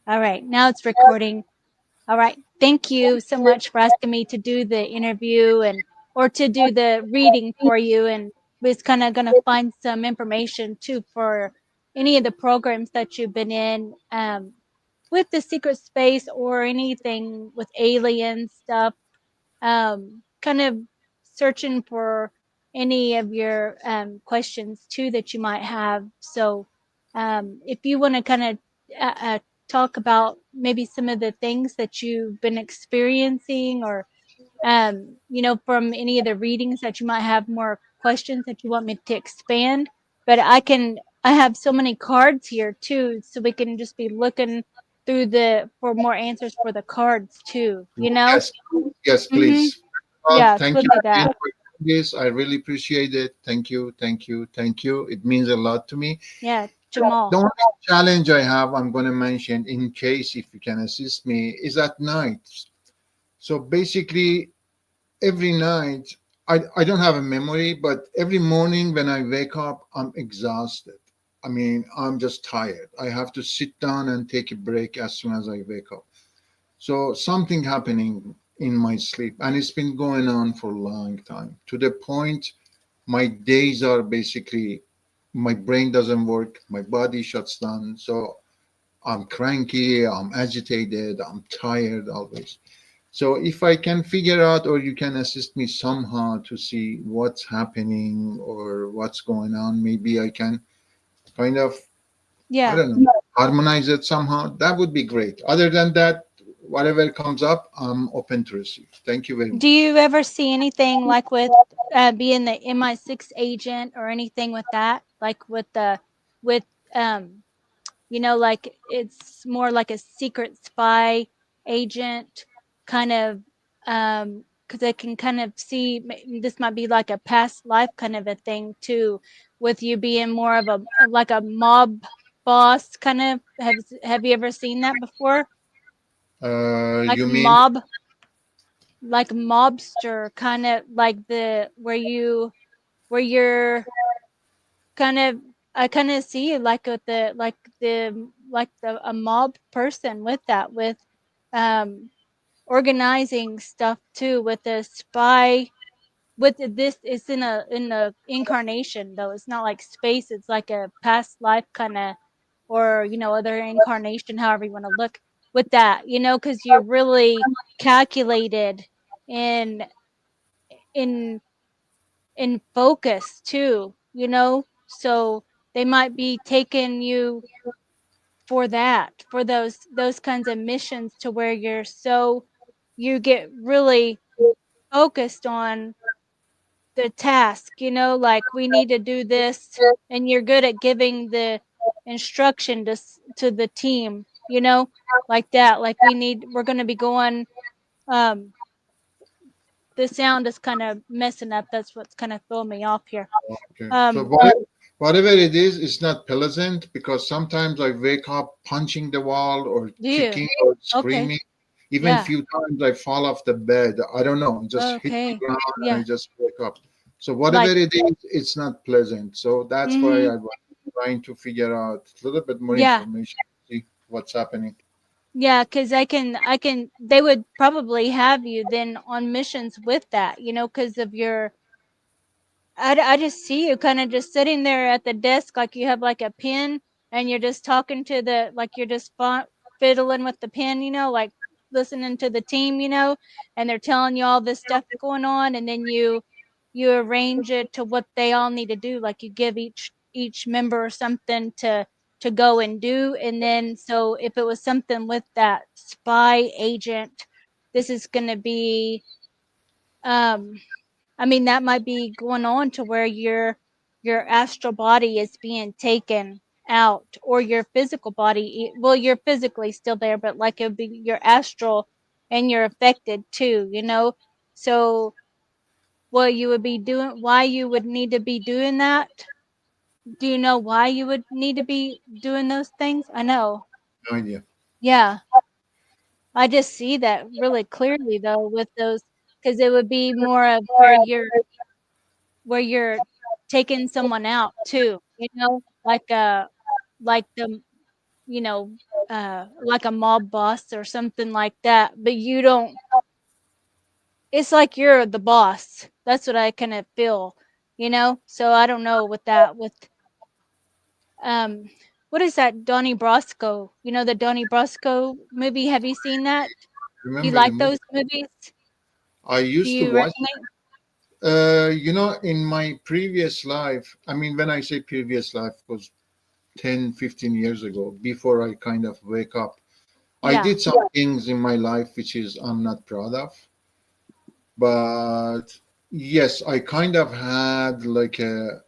All right, now it's recording. All right. Thank you so much for asking me to do the interview or to do the reading for you. And was kind of going to find some information too for any of the programs that you've been in with the secret space or anything with alien stuff. Kind of searching for any of your questions too that you might have. So if you want to kind of talk about maybe some of the things that you've been experiencing or from any of the readings that you might have more questions that you want me to expand. But I have so many cards here too, so we can just be looking through for more answers for the cards too, Yes, yes, Mm-hmm. please. Well, Yeah, thank we'll you do again that. for doing this. I really appreciate it. Thank you, thank you, thank you. It means a lot to me. Yeah, The Jamal. only challenge I have, I'm going to mention in case if you can assist me, is at night. So basically, every night, I don't have a memory, but every morning when I wake up, I'm exhausted. I mean, I'm just tired. I have to sit down and take a break as soon as I wake up. So something happening in my sleep, and it's been going on for a long time to the point my days are basically my brain doesn't work, my body shuts down. So I'm cranky, I'm agitated, I'm tired always. So if I can figure out, or you can assist me somehow to see what's happening or what's going on, maybe I can kind of, I Yeah. don't know, harmonize it somehow. That would be great. Other than that, whatever comes up, I'm open to receive. Thank you very Do much. you ever see anything like with being the MI6 agent or anything with that? Like with um like it's more like a secret spy agent kind of because I can kind of see this might be like a past life kind of a thing too, with you being more of a like a mob boss kind of. Have you ever seen that before? Like You mean mob, like mobster kind of, like the where you're kind of, I kind of see you like with the a mob person with that, with um organizing stuff too, with the spy. With this, it's in a incarnation though. It's not like space. It's like a past life kind of, or other incarnation, however you want to look with that. Because you're really calculated in in in focus too. So they might be taking you for that, for those kinds of missions, to where you get really focused on the task, like we need to do this, and you're good at giving the instruction to the team, like that. Like we're going to be going, um the sound is kind of messing up. That's what's kind of throwing me off here. okay? So um whatever it is, it's not pleasant because sometimes I wake up punching the wall or do you? kicking or Okay. screaming. Even Yeah. few times I fall off the bed. I don't know, just hit the Okay. ground and I Yeah. just wake up. So whatever Like. it is, it's not pleasant. So that's why Mhm. I was trying to figure out a little bit more Yeah. information, see what's happening. Yeah, because they would probably have you then on missions with that, because of your. I just see you kind of just sitting there at the desk, like you have like a pen, and you're just talking to like you're just fiddling with the pen, like listening to the team, and they're telling you all this stuff going on, and then you arrange it to what they all need to do. Like you give each member something to go and do, and then so if it was something with that spy agent, this is going to be um I mean, that might be going on to where your astral body is being taken out, or your physical body. Well, you're physically still there, but like it would be your astral, and you're affected too. So what you would be doing, why you would need to be doing that? Do you know why you would need to be doing those things? I know. No idea. Yeah, I just see that really clearly though with those, because it would be more of where you're taking someone out too, like like the you know, like a mob boss or something like that, but you don't, it's like you're the boss. That's what I kind of feel, you know? So I don't know with that, with, um, what is that Donnie Brasco? You know, the Donnie Brasco movie? Have you seen that? Do you Remember the like movie? those movies? I Do used to you watch. resonate? In my previous life, I mean, when I say previous life, was 10, 15 years ago, before I kind of wake up. I Yeah. did some things in my life which is I'm not proud of, but yes, I kind of had like a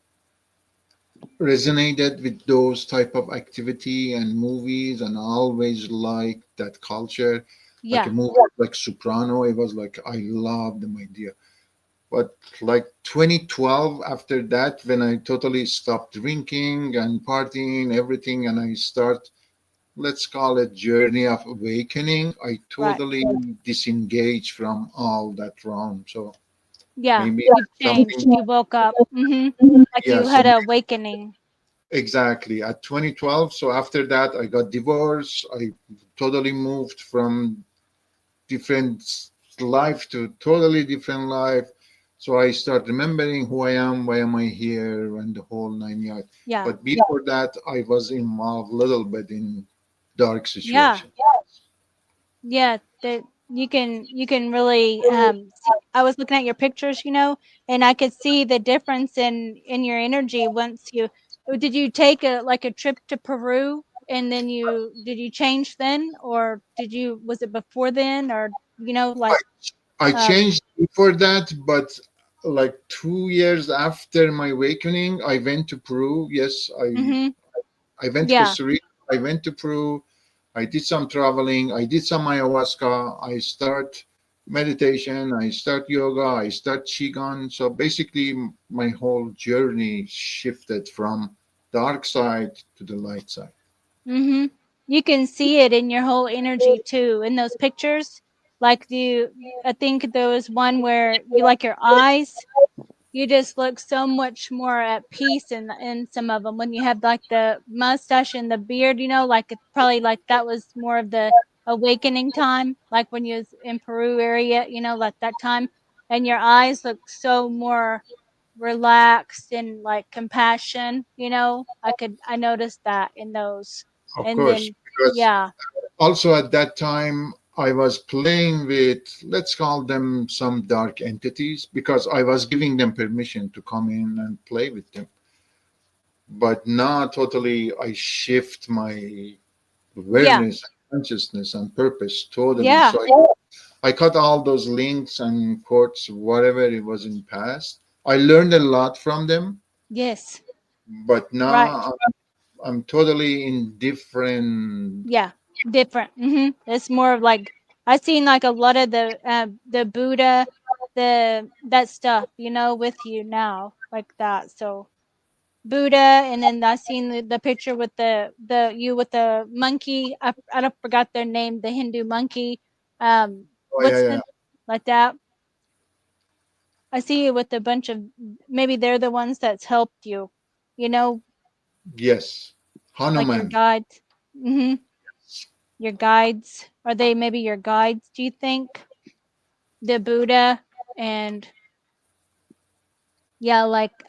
resonated with those type of activity and movies, and always liked that culture. Like a Yeah. movie like Soprano, it was like I loved the idea. But like 2012, after that, when I totally stopped drinking and partying, everything, and I start, let's call it journey of awakening, I Right. totally disengage from all that wrong. So Yeah. maybe You've something, changed. You woke up. Like yeah. you So had a awakening. exactly at 2012. So after that, I got divorced. I totally moved from different life to totally different life. So I start remembering who I am, why am I here, and the whole 9 yards. Yeah. But before that, I was involved a little bit in dark Yeah. situation. Yeah, that you can really see, I was looking at your pictures, you know, and I could see the difference in your energy once you, did you take a like a trip to Peru and then you, did you change then, or did you, was it before then, or you know, I, like I uh changed before that, but like 2 years after my awakening, I went to Peru. Yes, mhm, I went to yeah, Costa Rica. I went to Peru. I did some traveling. I did some ayahuasca. I start meditation. I start yoga. I start qigong. So basically, my whole journey shifted from dark side to the light side. mhm, you can see it in your whole energy too in those pictures. Like you, I think there was one where you, like your eyes, you just look so much more at peace in some of them when you have like the mustache and the beard, you know, like it's probably like that was more of the awakening time, like when you was in Peru area, you know, like that time, and your eyes look so more relaxed and like compassion, you know, I noticed that in those. Of And course, then because yeah, also at that time, I was playing with, let's call them some dark entities, because I was giving them permission to come in and play with them. But now, totally, I shift my yeah, awareness, consciousness, and purpose totally. yeah, So I cut all those links and quotes, whatever it was in past. I learned a lot from them, yes, but right. now I'm totally in different. Yeah, different. It's more of like I seen like a lot of the Buddha, the that stuff, you know, with you now like that. So Buddha, and then I seen the picture with the you with the monkey. I don't forgot their name, the Hindu monkey. Oh yeah, What's yeah, the, like that? I see you with a bunch of, maybe they're the ones that's helped you, you know, yes, like your Hanuman. guides. Your guides, are they maybe your guides? Do you think? The Buddha and yeah, like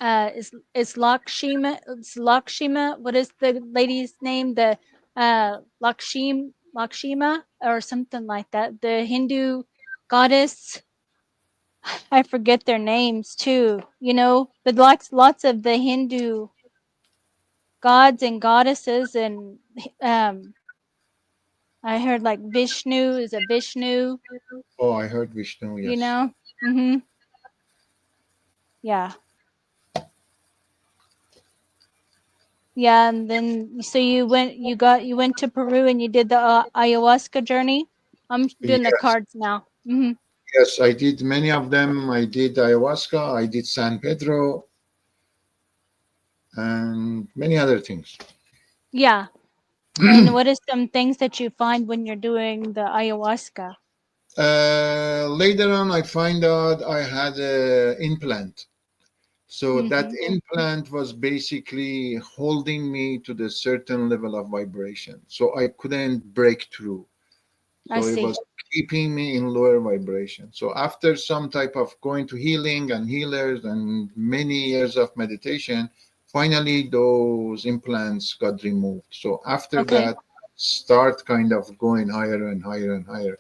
is Lakshmi, it's Lakshmi. What is the lady's name? The Lakshma or something like that. The Hindu goddess. I forget their names too. You know, but lots of the Hindu gods and goddesses, and um I heard like Vishnu is a Vishnu. Oh, I heard Vishnu. You Yes. know. Yeah. Yeah, and then so you went to Peru and you did the ayahuasca journey. I'm doing the Yes. cards now. Yes, I did many of them. I did ayahuasca. I did San Pedro, and many other things. Yeah. And what is some things that you find when you're doing the ayahuasca? Later on, I find out I had an implant. So that Mm-hmm. implant was basically holding me to the certain level of vibration. So I couldn't break through. I So it was see. keeping me in lower vibration. So after some type of going to healing and healers and many years of meditation, finally those implants got removed. So after Okay. that, start kind of going higher and higher and higher.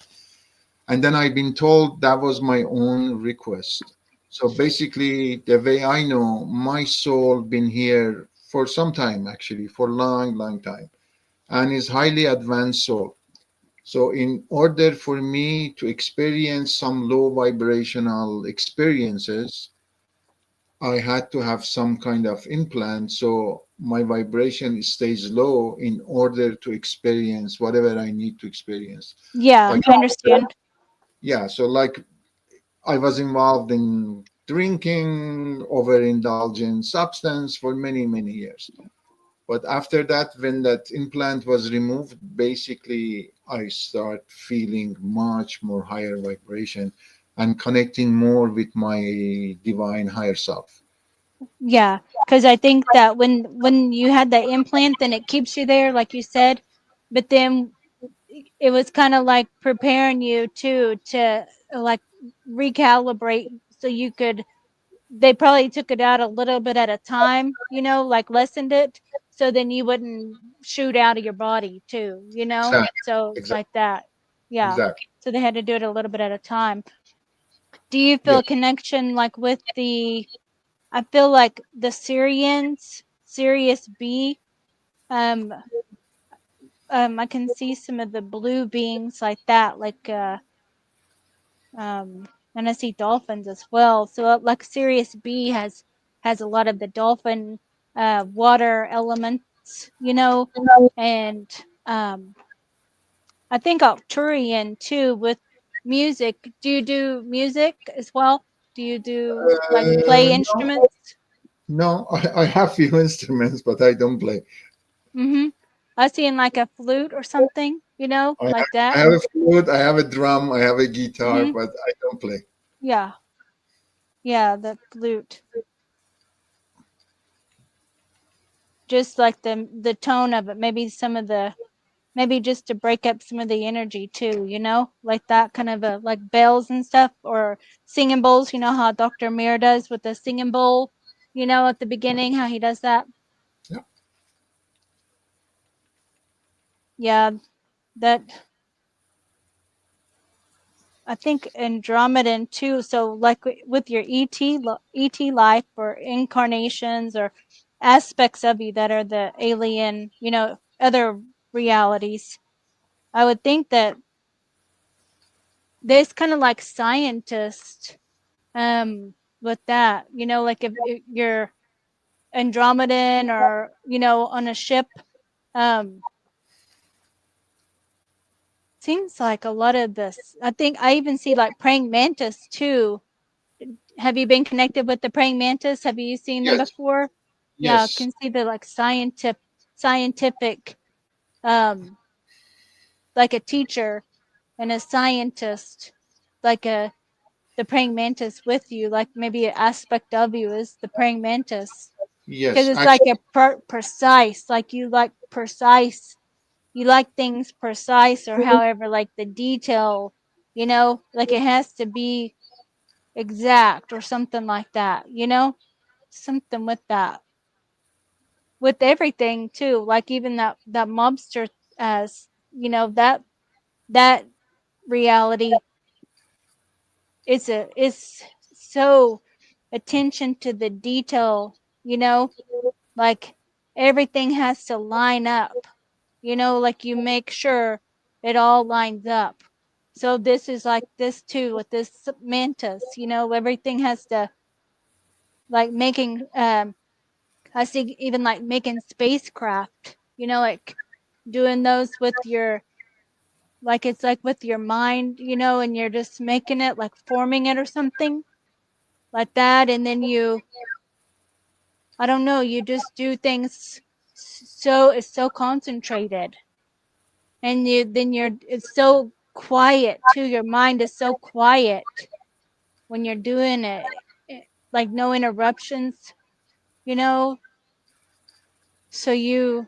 And then I've been told that was my own request. So basically, the way I know, my soul been here for some time, actually, for long, long time, and is highly advanced soul. So in order for me to experience some low vibrational experiences, I had to have some kind of implant so my vibration stays low in order to experience whatever I need to experience. Yeah, Like, I understand. yeah, so like I was involved in drinking, overindulging substance for many, many years. But after that, when that implant was removed, basically I start feeling much more higher vibration and connecting more with my divine higher self. Yeah, because I think that when you had that implant, then it keeps you there, like you said. But then it was kind of like preparing you to like recalibrate so you could. They probably took it out a little bit at a time, like lessened it, so then you wouldn't shoot out of your body too, Exactly. so Exactly. like that. Yeah. Exactly. So they had to do it a little bit at a time. Do you feel Yes. a connection like with I feel like the Syrians, Sirius B, um, I can see some of the blue beings like that, like um, and I see dolphins as well. So like Sirius B has a lot of the dolphin water elements, and I think Arcturian too with music. Do you do music as well? Do you do like play No, instruments? no, I have few instruments, but I don't play. Mm-hmm. I see in like a flute or something, like I that. have a flute, I have a drum, I have a guitar, Mm-hmm. but I don't play. Yeah. Yeah, the flute. Just like the tone of it, maybe some of the maybe just to break up some of the energy too, like that kind of a like bells and stuff or singing bowls, how Dr. Mir does with the singing bowl, at the beginning, how he does that. Yeah. Yeah, that I think Andromedan too. So like with your ET life or incarnations or aspects of you that are the alien, other realities. I would think that there's kind of like scientists with that, like if you're Andromedan or on a ship, um seems like a lot of this. I think I even see like praying mantis too. Have you been connected with the praying mantis? Have you seen them Yes. before? Yeah, I Yes. can see the like scientific like a teacher and a scientist, like a the praying mantis with you, like maybe an aspect of you is the praying mantis. Because Yes. it's like Actually, a precise, like you like precise, you like things precise or however, like the detail, like it has to be exact or something like that, something with that. With everything too, like even that mobster as, that reality is so attention to the detail, like everything has to line up, like you make sure it all lines up. So this is like this too with this mantis, everything has to like making I see even like making spacecraft, like doing those with your like it's like with your mind, and you're just making it like forming it or something like that, and then I don't know, you just do things so it's so concentrated, and you're it's so quiet too. Your mind is so quiet when you're doing it. like no interruptions, you know, so you,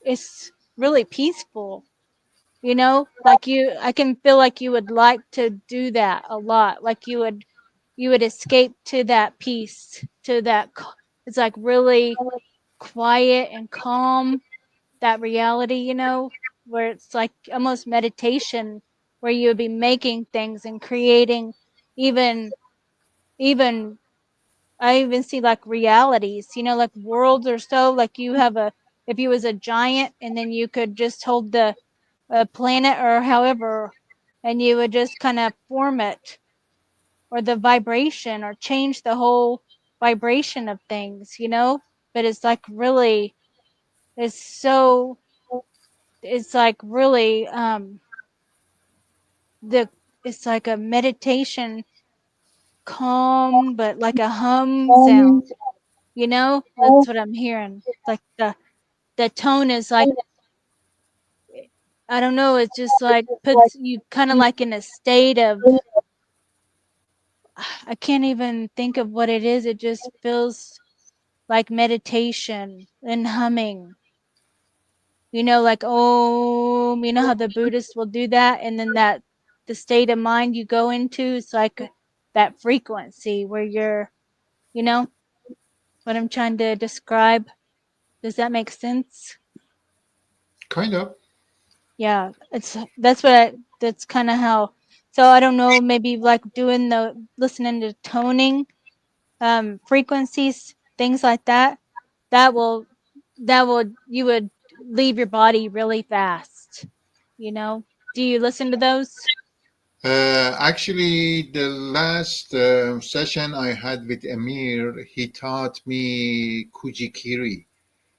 it's really peaceful, you know, like you, I can feel like you would like to do that a lot, like you would escape to that peace, to that it's like really quiet and calm, that reality, you know, where it's like almost meditation, where you would be making things and creating, even even I even see like realities, you know, like worlds or so, like you have a, if you was a giant and then you could just hold the planet or however, and you would just kind of form it, or the vibration, or change the whole vibration of things, you know. But it's like really, it's so, it's like really the, it's like a meditation, calm, but like a hum sound, you know. That's what I'm hearing. Like the tone is like, I don't know, it's just like puts you kind of like in a state of, I can't even think of what it is. It just feels like meditation and humming. You know, like, oh, you know how the Buddhists will do that, and then that, the state of mind you go into is like that frequency where you're, you know what I'm trying to describe. Does that make sense? Kind of. Yeah, it's, that's what I, that's kind of how. So I don't know, maybe like doing the listening to toning, frequencies, things like that. That will, that will, you would leave your body really fast. You know, do you listen to those? Actually, the last session I had with Amir, he taught me Kujikiri.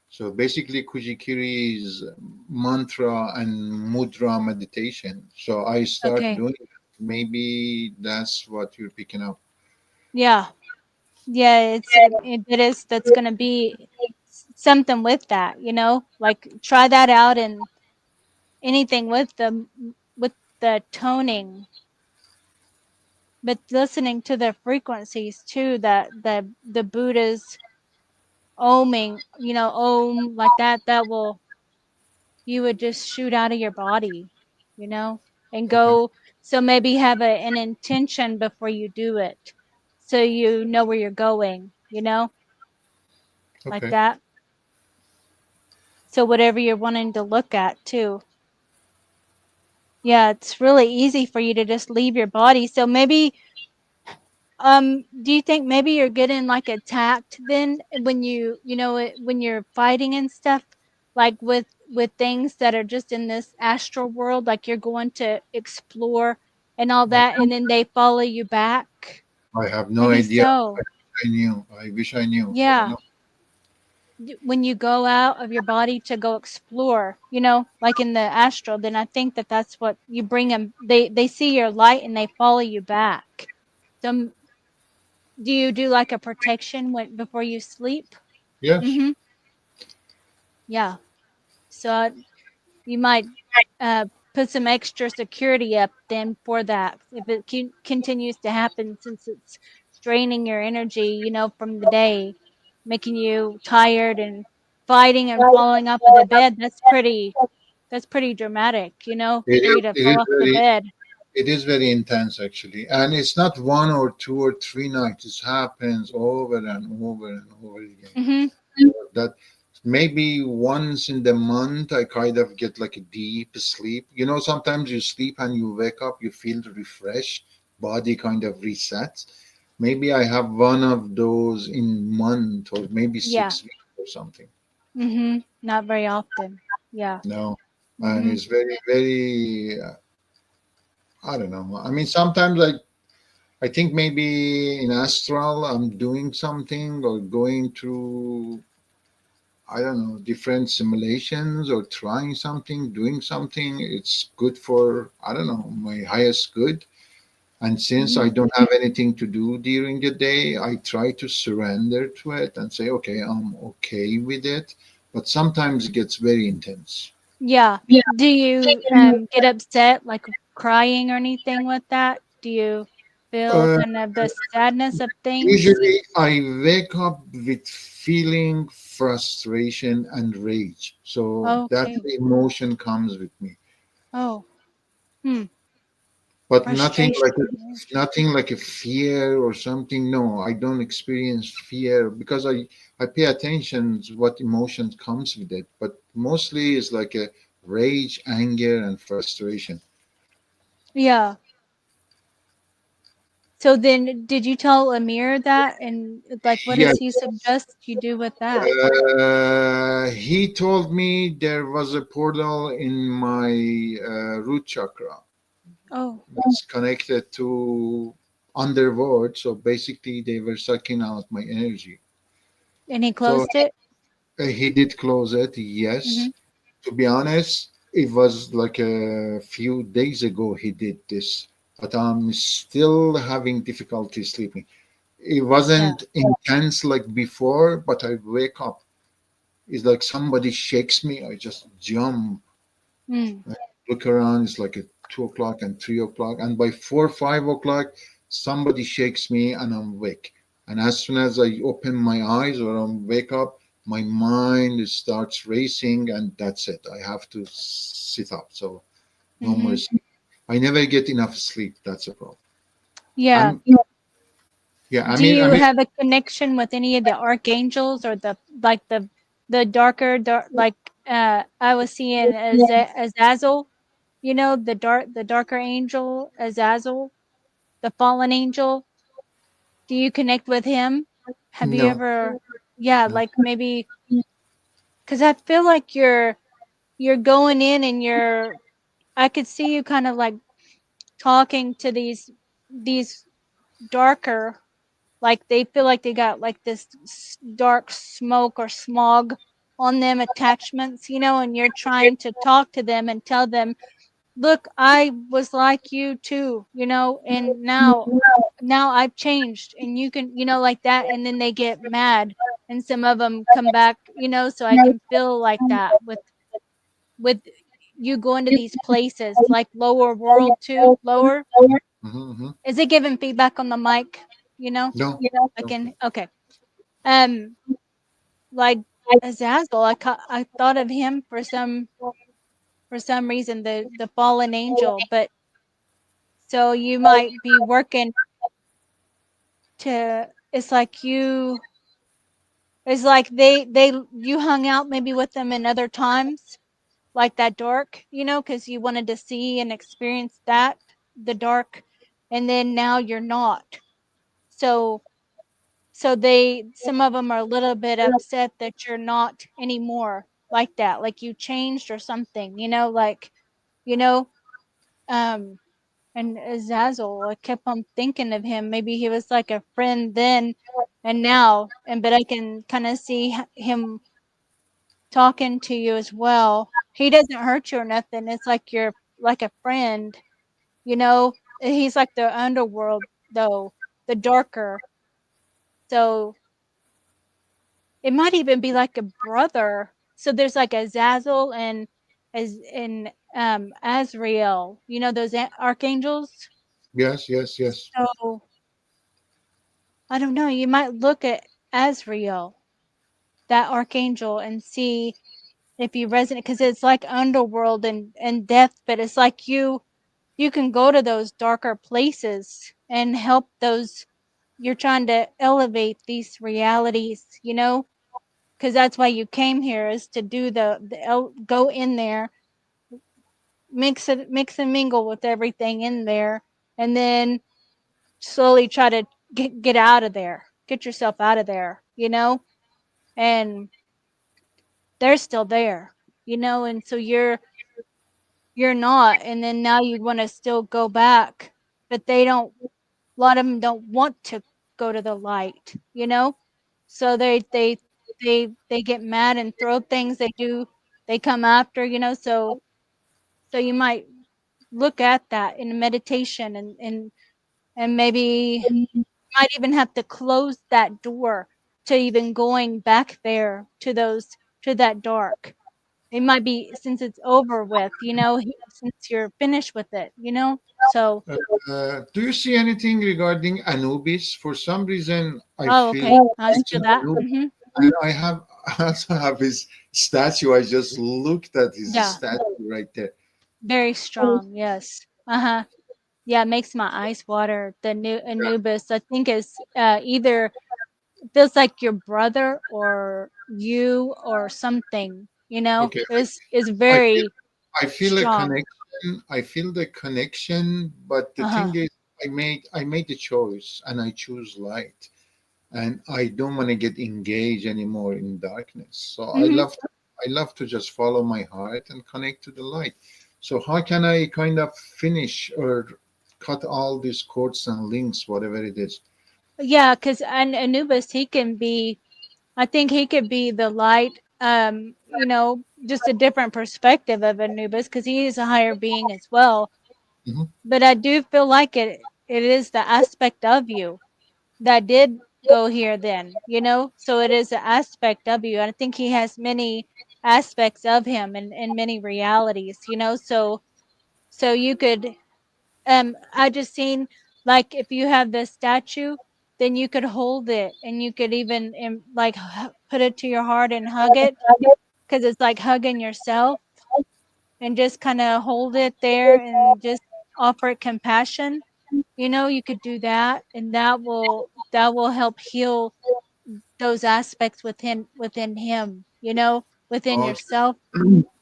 So basically, Kujikiri is mantra and mudra meditation. So I start Okay. doing it. Maybe that's what you're picking up. Yeah. Yeah. It is. That's going to be something with that, you know, like try that out, and anything with the toning, but listening to the frequencies too, that the Buddha's oming, you know, om like that, that will, you would just shoot out of your body, you know, and Okay. go. So maybe have an intention before you do it, so you know where you're going, you know, like Okay. that. So whatever you're wanting to look at too. Yeah, it's really easy for you to just leave your body. So maybe, do you think maybe you're getting like attacked then when you know when you're fighting and stuff, like with things that are just in this astral world, like you're going to explore and all I, that, and then they follow you back? I have no Maybe idea. so. I knew. I wish I knew. I don't Yeah. know. When you go out of your body to go explore, you know, like in the astral, then I think that that's what you bring them. They see your light and they follow you back. So do you do like a protection when before you sleep? Yes. Mhm. Yeah. So you might uh put some extra security up then for that if it continues to happen, since it's draining your energy, you know, from the day, making you tired and fighting and falling off of the bed. That's pretty dramatic, you know, It for you is, to it fall is off the very bed. it is very intense actually, and it's not one or two or three nights. It happens over and over and over again. Mhm. That maybe once in the month I kind of get like a deep sleep. You know, sometimes you sleep and you wake up, you feel refreshed, body kind of resets. Maybe I have one of those in month or maybe Yeah. 6 weeks or something. Mhm. Not very often. Yeah. No, and Mhm. it's very very. I don't know. I mean, sometimes I think maybe in astral I'm doing something or going through, I don't know, different simulations or trying something, doing something. It's good for, I don't know, my highest good. And since I Mhm. don't have anything to do during the day, I try to surrender to it and say, okay, I'm okay with it. But sometimes it gets very intense. Yeah. Do you get upset, like crying or anything with that? Do you? feel Uh, kind of the sadness of things? Usually, I wake up with feeling frustration and rage. So that Okay. emotion comes with me, Oh, hmm. but Frustration. nothing like a fear or something. No, I don't experience fear because I pay attention to what emotion comes with it. But mostly it's like a rage, anger, and frustration. Yeah. So then, did you tell Amir that? And like, what does Yes. he suggest you do with that? He told me there was a portal in my root chakra. Oh, It's connected to underworld. So basically, they were sucking out my energy. and he So closed it? he did close it. Yes. Mm-hmm. To be honest, it was like a few days ago he did this, but I'm still having difficulty sleeping. It Yeah. wasn't intense like before, but I wake up. It's like somebody shakes me. I just jump. Mm. I look around. It's like at 2 o'clock and 3 o'clock, and by 4, 5 o'clock, somebody shakes me, and I'm awake. And as soon as I open my eyes or I wake up, my mind starts racing, and that's it. I have to sit up. So no more Mm-hmm. sleep. I never get enough sleep. That's a problem. Yeah. I'm yeah. Do I you mean, have a connection with any of the archangels or the like the darker like I was seeing Azazel, you know, the darker angel Azazel, the fallen angel. Do you connect with him? Have you no, ever yeah, no. like maybe cuz I feel like you're going in and I could see you kind of like talking to these darker like they feel like they got like this dark smoke or smog on them attachments, you know, and you're trying to talk to them and tell them, look, I was like you too, you know, and now I've changed and you can, you know, like that. And then they get mad and some of them come back, you know, so I can feel like that with you going to these places like lower world too, lower. Hmm. Is it giving feedback on the mic? You know, No, I no. can, okay. Um, like Azazel, I thought of him for some reason, the fallen angel. But so you might be working to. It's like you. It's like they you hung out maybe with them in other times, like that dark, you know, because you wanted to see and experience that the dark, and then now you're not. So so they some of them are a little bit upset that you're not anymore like that, like you changed or something, you know, like you know, um, and Azazel, I kept on thinking of him. Maybe he was like a friend then and now, and but I can kind of see him talking to you as well. He doesn't hurt you or nothing. It's like you're like a friend, you know. He's like the underworld though, the darker. So it might even be like a brother. So there's like Azazel and as in Azrael. You know those archangels. Yes, yes, yes. So I don't know. You might look at Azrael, that archangel, and see if you resonate because it's like underworld and death, but it's like you can go to those darker places and help those. You're trying to elevate these realities, you know, because that's why you came here is to do go in there, mix and mingle with everything in there, and then slowly try to get out of there, get yourself out of there, you know, and they're still there, you know, and so you're not, and then now you want to still go back, but they don't. A lot of them don't want to go to the light, you know, so they get mad and throw things. They do. They come after, you know, so you might look at that in meditation and maybe might even have to close that door to even going back there to those to that dark. It might be since it's over with, since you're finished with it. So, Do you see anything regarding Anubis? For some reason, I oh, feel okay. I feel that. Anubis. Mhm. And I also have his statue. I just looked at his Yeah, statue right there. very strong. Yes. Uh-huh. Yeah, it makes my eyes water. The new Anubis, I think is either feels like your brother or you or something. Okay, Is I feel very I feel a strong. connection. I feel the connection, but the Uh-huh. thing is, I made the choice, and I choose light, and I don't want to get engaged anymore in darkness. So Mhm. I love to just follow my heart and connect to the light. So how can I kind of finish or cut all these cords and links, whatever it is? Yeah, cuz Anubis he can be, I think he could be the light, just a different perspective of Anubis because he is a higher being as well. Hmm. But I do feel like it is the aspect of you that did go here then. So it is an aspect of you. And I think he has many aspects of him in many realities. So you could I just seen like if you have the statue, then you could hold it and you could even like put it to your heart and hug it because it's like hugging yourself and just kind of hold it there and just offer it compassion. You could do that and that will help heal those aspects within him, within Okay. yourself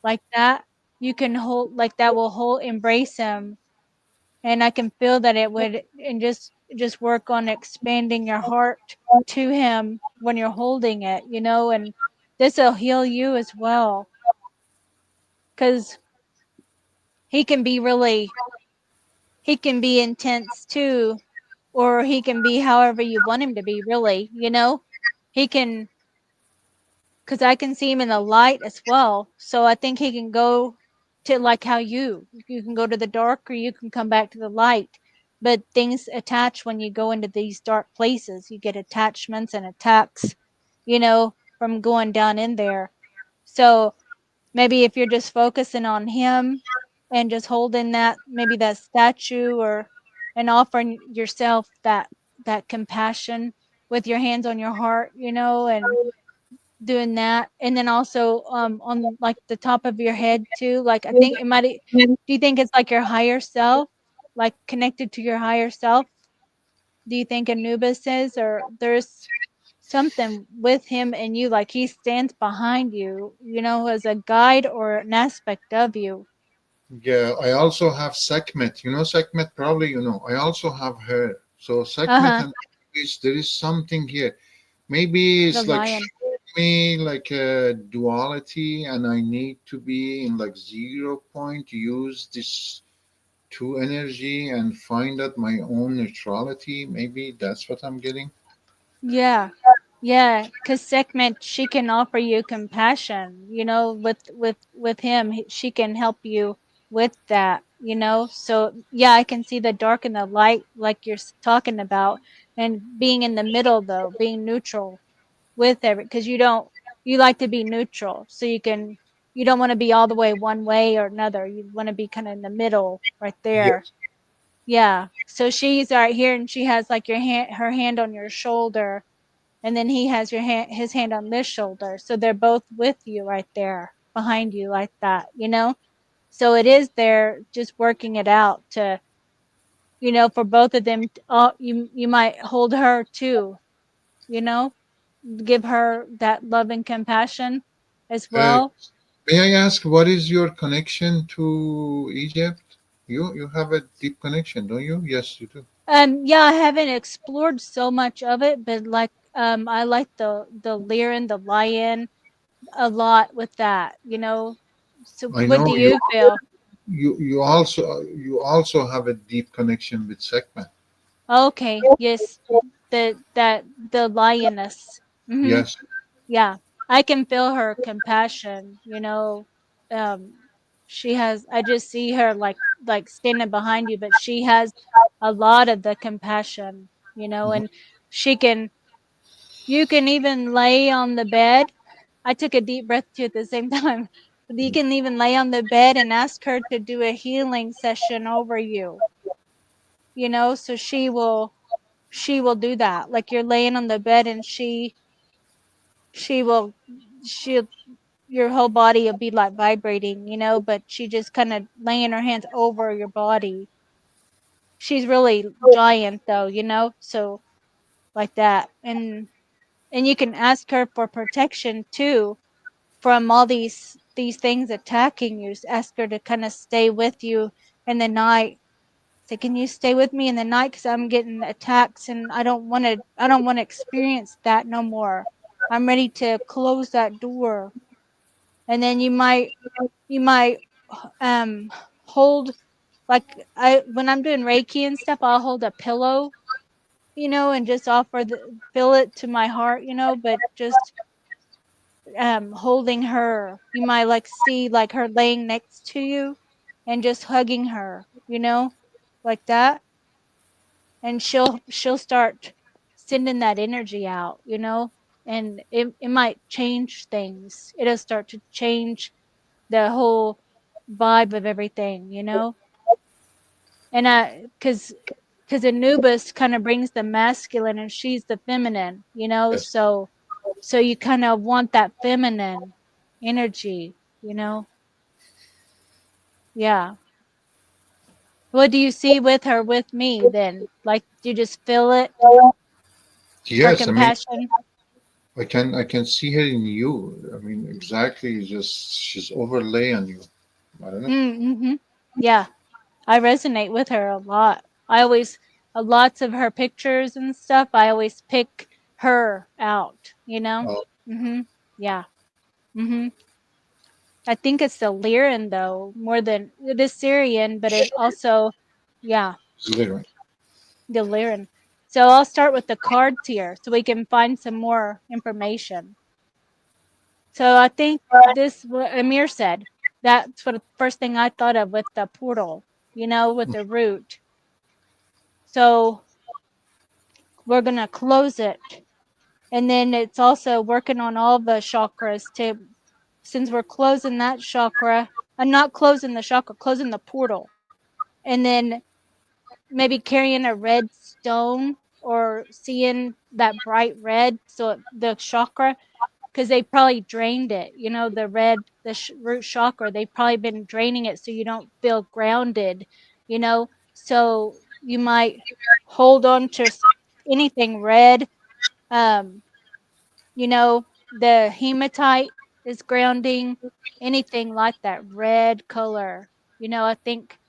like that. You can hold like that will hold embrace him, and I can feel that it would, and just work on expanding your heart to him when you're holding it, and this will heal you as well cuz he can be really he can be intense too, or he can be however you want him to be really. He can, because I can see him in the light as well. So I think he can go to like how you can go to the dark or you can come back to the light. But things attach when you go into these dark places. You get attachments and attacks, from going down in there. So maybe if you're just focusing on him and just holding that, maybe that statue or and offering yourself that compassion with your hands on your heart, and doing that, and then also, on, like, the top of your head too, like, I think it might do you think it's, like, your higher self? Like, connected to your higher self? Do you think Anubis is? Or there's something with him and you, like, he stands behind you, as a guide or an aspect of you. Yeah, I also have Sekhmet. You know Sekhmet, probably you know. I also have her. So Sekhmet Uh-huh. and there is something here. Maybe The it's like lion. showing me like a duality, and I need to be in like 0 point, use this two energy and find out my own neutrality. Maybe that's what I'm getting. Yeah. Yeah, 'cause Sekhmet, she can offer you compassion, with him, she can help you with that. So, yeah, I can see the dark and the light like you're talking about, and being in the middle though, being neutral with because you like to be neutral, so you don't want to be all the way one way or another. You want to be kind of in the middle right there. Yes. Yeah. So she's right here and she has like her hand on your shoulder, and then he has his hand on this shoulder, so they're both with you right there behind you like that. So it is there just working it out for both of them. You might hold her too, you know give her that love and compassion as Uh, well. may I ask what is your connection to Egypt? You have a deep connection, don't you? Yes, you do. Yeah, I haven't explored so much of it, but like I like the lion, the lion a lot with that. So I what know do you feel? you also have a deep connection with Sekhmet. Okay, yes, the lioness. Mhm. Yes. Yeah. I can feel her compassion. Um she has, I just see her like standing behind you, but she has a lot of the compassion, Mhm. and she can you can even lay on the bed. I took a deep breath too at the same time. You can even lay on the bed and ask her to do a healing session over you, so she will do that. Like you're laying on the bed and she will she your whole body will be like vibrating, but she just kind of laying her hands over your body. She's really giant though, so like that. And you can ask her for protection too from all these things attacking you. Just ask her to kind of stay with you in the night. Say, can you stay with me in the night? Because I'm getting attacks and I don't want to experience that no more. I'm ready to close that door. And then you might um hold, like, I when I'm doing Reiki and stuff, I'll hold a pillow, and just feel it to my heart, but just holding her. You might like see like her laying next to you and just hugging her, like that. And she'll start sending that energy out, and it might change things. It'll start to change the whole vibe of everything, and because Anubis kind of brings the masculine and she's the feminine, Yes. so you kind of want that feminine energy, yeah. What do you see with her with me then? Like, do you just feel it, her Yes, I mean, compassion? I can see her in you. I mean, exactly. Just she's overlay on you. I don't know. Mm-hmm. Yeah, I resonate with her a lot. Lots of her pictures and stuff, I always pick her out, Oh, Mm-hmm. Yeah. Mm-hmm. I think it's the Lyran though, more than it is Syrian, but it also, yeah, it's different. the Lyran. So I'll start with the cards here so we can find some more information. So I think this, what Amir said, that's what the first thing I thought of with the portal, with the root. So we're going to close it. And then it's also working on all the chakras to, since we're closing that chakra, I'm not closing the chakra, closing the portal. And then maybe carrying a red stone or seeing that bright red. So the chakra, because they probably drained it, the red, root chakra, they've probably been draining it so you don't feel grounded, so you might hold on to anything red. um the hematite is grounding, anything like that red color. I think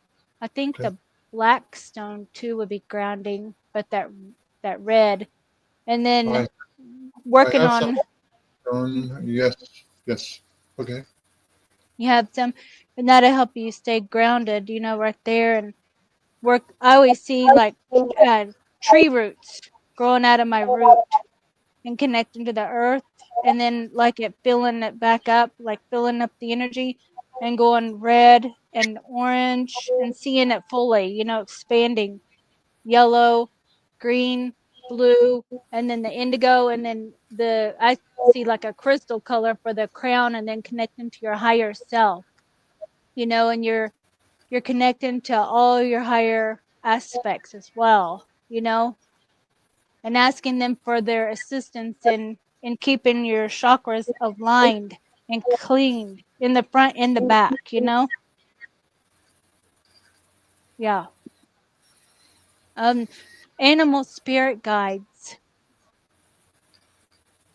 Okay. the black stone too would be grounding, but that red. And then I I working have some on, on. Yes. Yes. Okay. you have some, and that'll help you stay grounded, right there. And work, I always see like uh, tree roots growing out of my root and connecting to the earth, and then like it filling it back up, like filling up the energy and going red and orange and seeing it fully, expanding yellow, green, blue, and then the indigo, and then I see like a crystal color for the crown, and then connecting to your higher self, and you're connecting to all your higher aspects as well, and asking them for their assistance in keeping your chakras aligned and cleaned in the front and the back, Yeah. Um, animal spirit guides.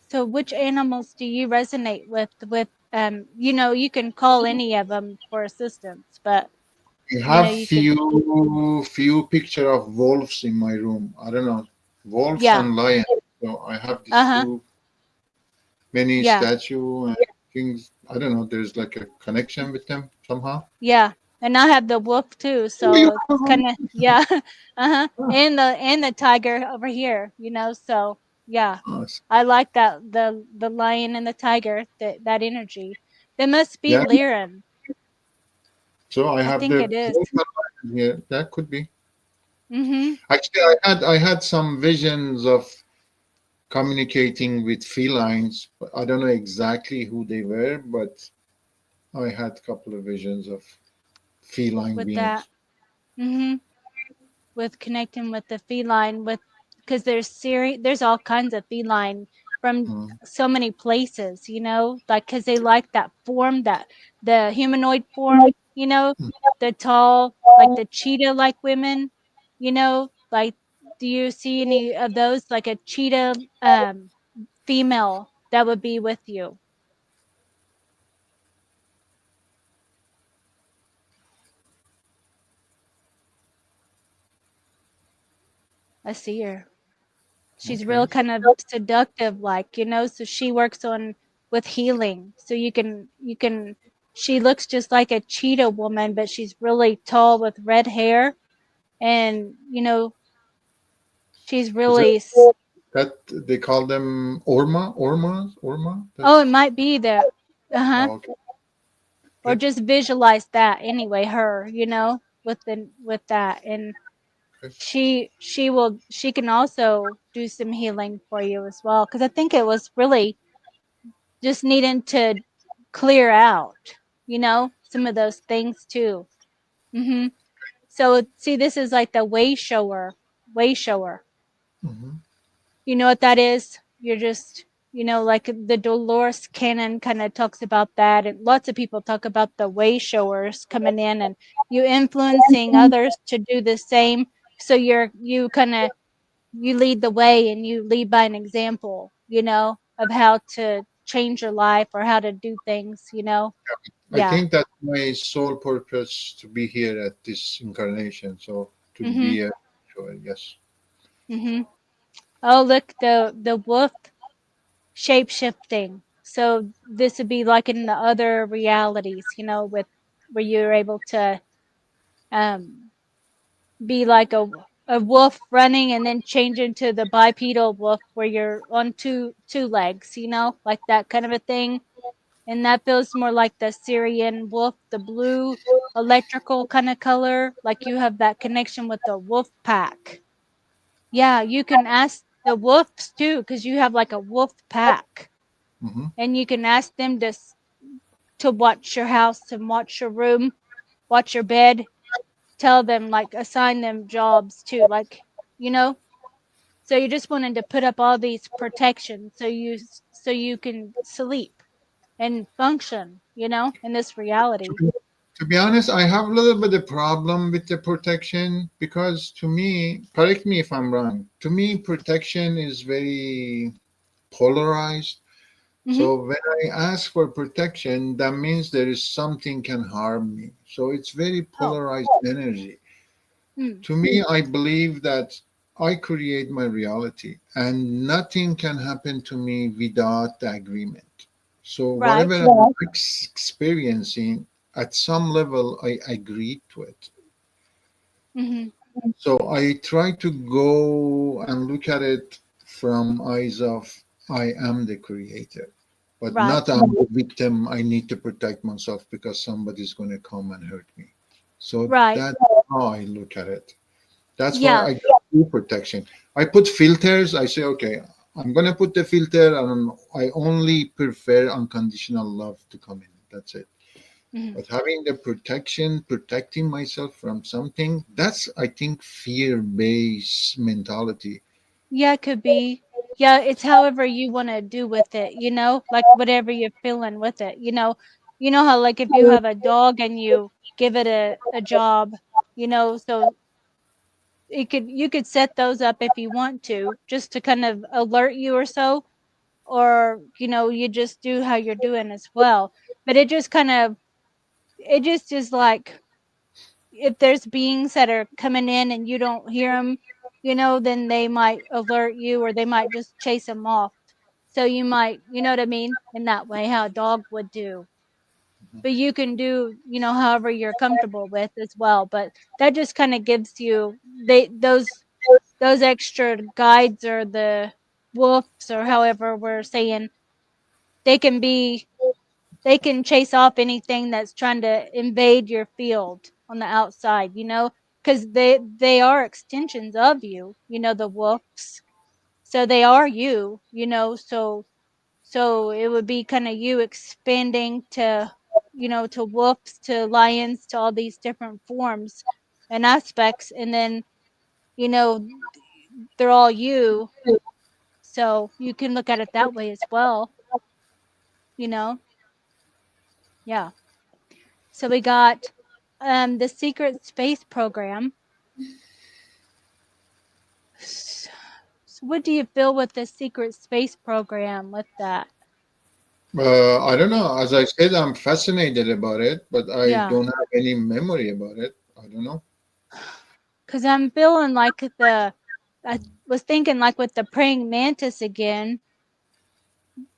So which animals do you resonate with? You can call any of them for assistance, but I have you can, few picture of wolves in my room. I don't know, wolves yeah. and lions. So I have these Uh-huh. two many Yeah. statue and things. I don't know. There's like a connection with them somehow. Yeah. And I have the wolf too, so it's kind of, yeah. Uh-huh. And the tiger over here, so yeah. Oh, I like that, the lion and the tiger, that energy. They must be yeah. Lyran. So I I have think the it is. wolf and lion here. That could be. Mhm. Actually, I had some visions of communicating with felines, but I don't know exactly who they were, but I had a couple of visions of feline with that. beings. Mhm. With connecting with the feline, with because there's all kinds of feline from Mm, so many places, like because they like that form, that the humanoid form, mm. the tall, like the cheetah like women, like, do you see any of those, like a cheetah female that would be with you? I see her. She's real Okay. kind of seductive, like, so she works on with healing. So you can she looks just like a cheetah woman, but she's really tall with red hair, and she's Is it really that they call them Orma? oh, it That's might be the uh-huh, oh, okay. or Good. just visualize that anyway, her, with that, and Good. she can also do some healing for you as well, because I think it was really just needing to clear out, some of those things too. hmm So see, this is like the way shower, way shower. Hmm. You know what that is? You're just, like the Dolores canon kind of talks about that, and lots of people talk about the way showers coming in and you influencing others to do the same. So you kind of you lead the way and you lead by an example, of how to change your life or how to do things. I Yeah. think that's my sole purpose to be here at this incarnation. So to Mhm. be a sure, yes. Mhm. Oh, look, the wolf shape shifting. So this would be like in the other realities, with where you're able to um be like a wolf running and then change into the bipedal wolf where you're on two legs, like that kind of a thing. And that feels more like the Syrian wolf, the blue electrical kind of color, like you have that connection with the wolf pack. Yeah, you can ask the wolves too, because you have like a wolf pack, Hmm. and you can ask them to watch your house, to watch your room, watch your bed. Tell them, like, assign them jobs too, like, you know. So you just wanted to put up all these protections so you can sleep and function, in this To reality. be, to be honest, I have a little bit of problem with the protection because to me, correct me if I'm wrong. To me, protection is very polarized. Mhm. So when I ask for protection, that means there is something can harm me. So it's very Oh. polarized energy. Mm. To me, I believe that I create my reality and nothing can happen to me without the agreement. So whatever Right. I'm experiencing, at some level, I agree to it. Mhm. So I try to go and look at it from eyes of I am the creator, but not Right. I'm the victim. I need to protect myself because somebody's going to come and hurt me. So Right. that's how I look at it. That's why Yeah. I do protection. I put filters. I say, okay, I'm going to put the filter and I only prefer unconditional love to come in. That's it. Mhm. But having the protection, protecting myself from something, that's, I think, fear based mentality. Yeah, it could be. Yeah, it's however you want to do with it, like whatever you're feeling with it, You know how, like, if you have a dog and you give it a job, so you could set those up if you want to, just to kind of alert you or so, or you just do how you're doing as well. But it just is like, if there's beings that are coming in and you don't hear them, then they might alert you, or they might just chase them off. So you might, you know what I mean, in that way, how a dog would do. But you can do, however you're comfortable with as well. But that just kind of gives you those extra guides, or the wolves, or however we're saying, they can be they can chase off anything that's trying to invade your field on the outside, because they are extensions of you, the wolves. So they are you, so it would be kind of you expanding to. to wolves, to lions, to all these different forms and aspects. And then, you know, they're all you. So you can look at it that way as well, you know? Yeah. So we got the secret space program. So what do you feel with the secret space program with that? I don't know. As I said, I'm fascinated about it, but I Yeah. don't have any memory about it. I don't know. Cause I'm feeling like I was thinking like with the praying mantis again,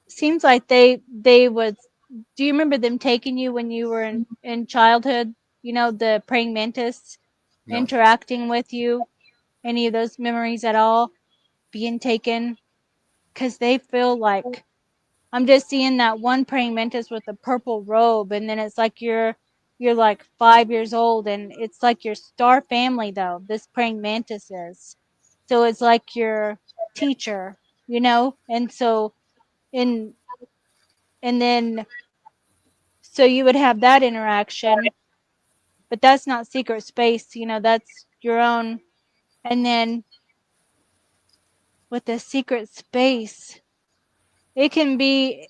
seems like they was, do you remember them taking you when you were in childhood? The praying mantis No. interacting with you? Any of those memories at all being taken? Because they feel like I'm just seeing that one praying mantis with a purple robe, and then it's like you're like 5 years old, and it's like your star family though. This praying mantis is, so it's like your teacher, and so in and then so you would have that interaction, but that's not secret space, that's your own. And then with the secret space, it can be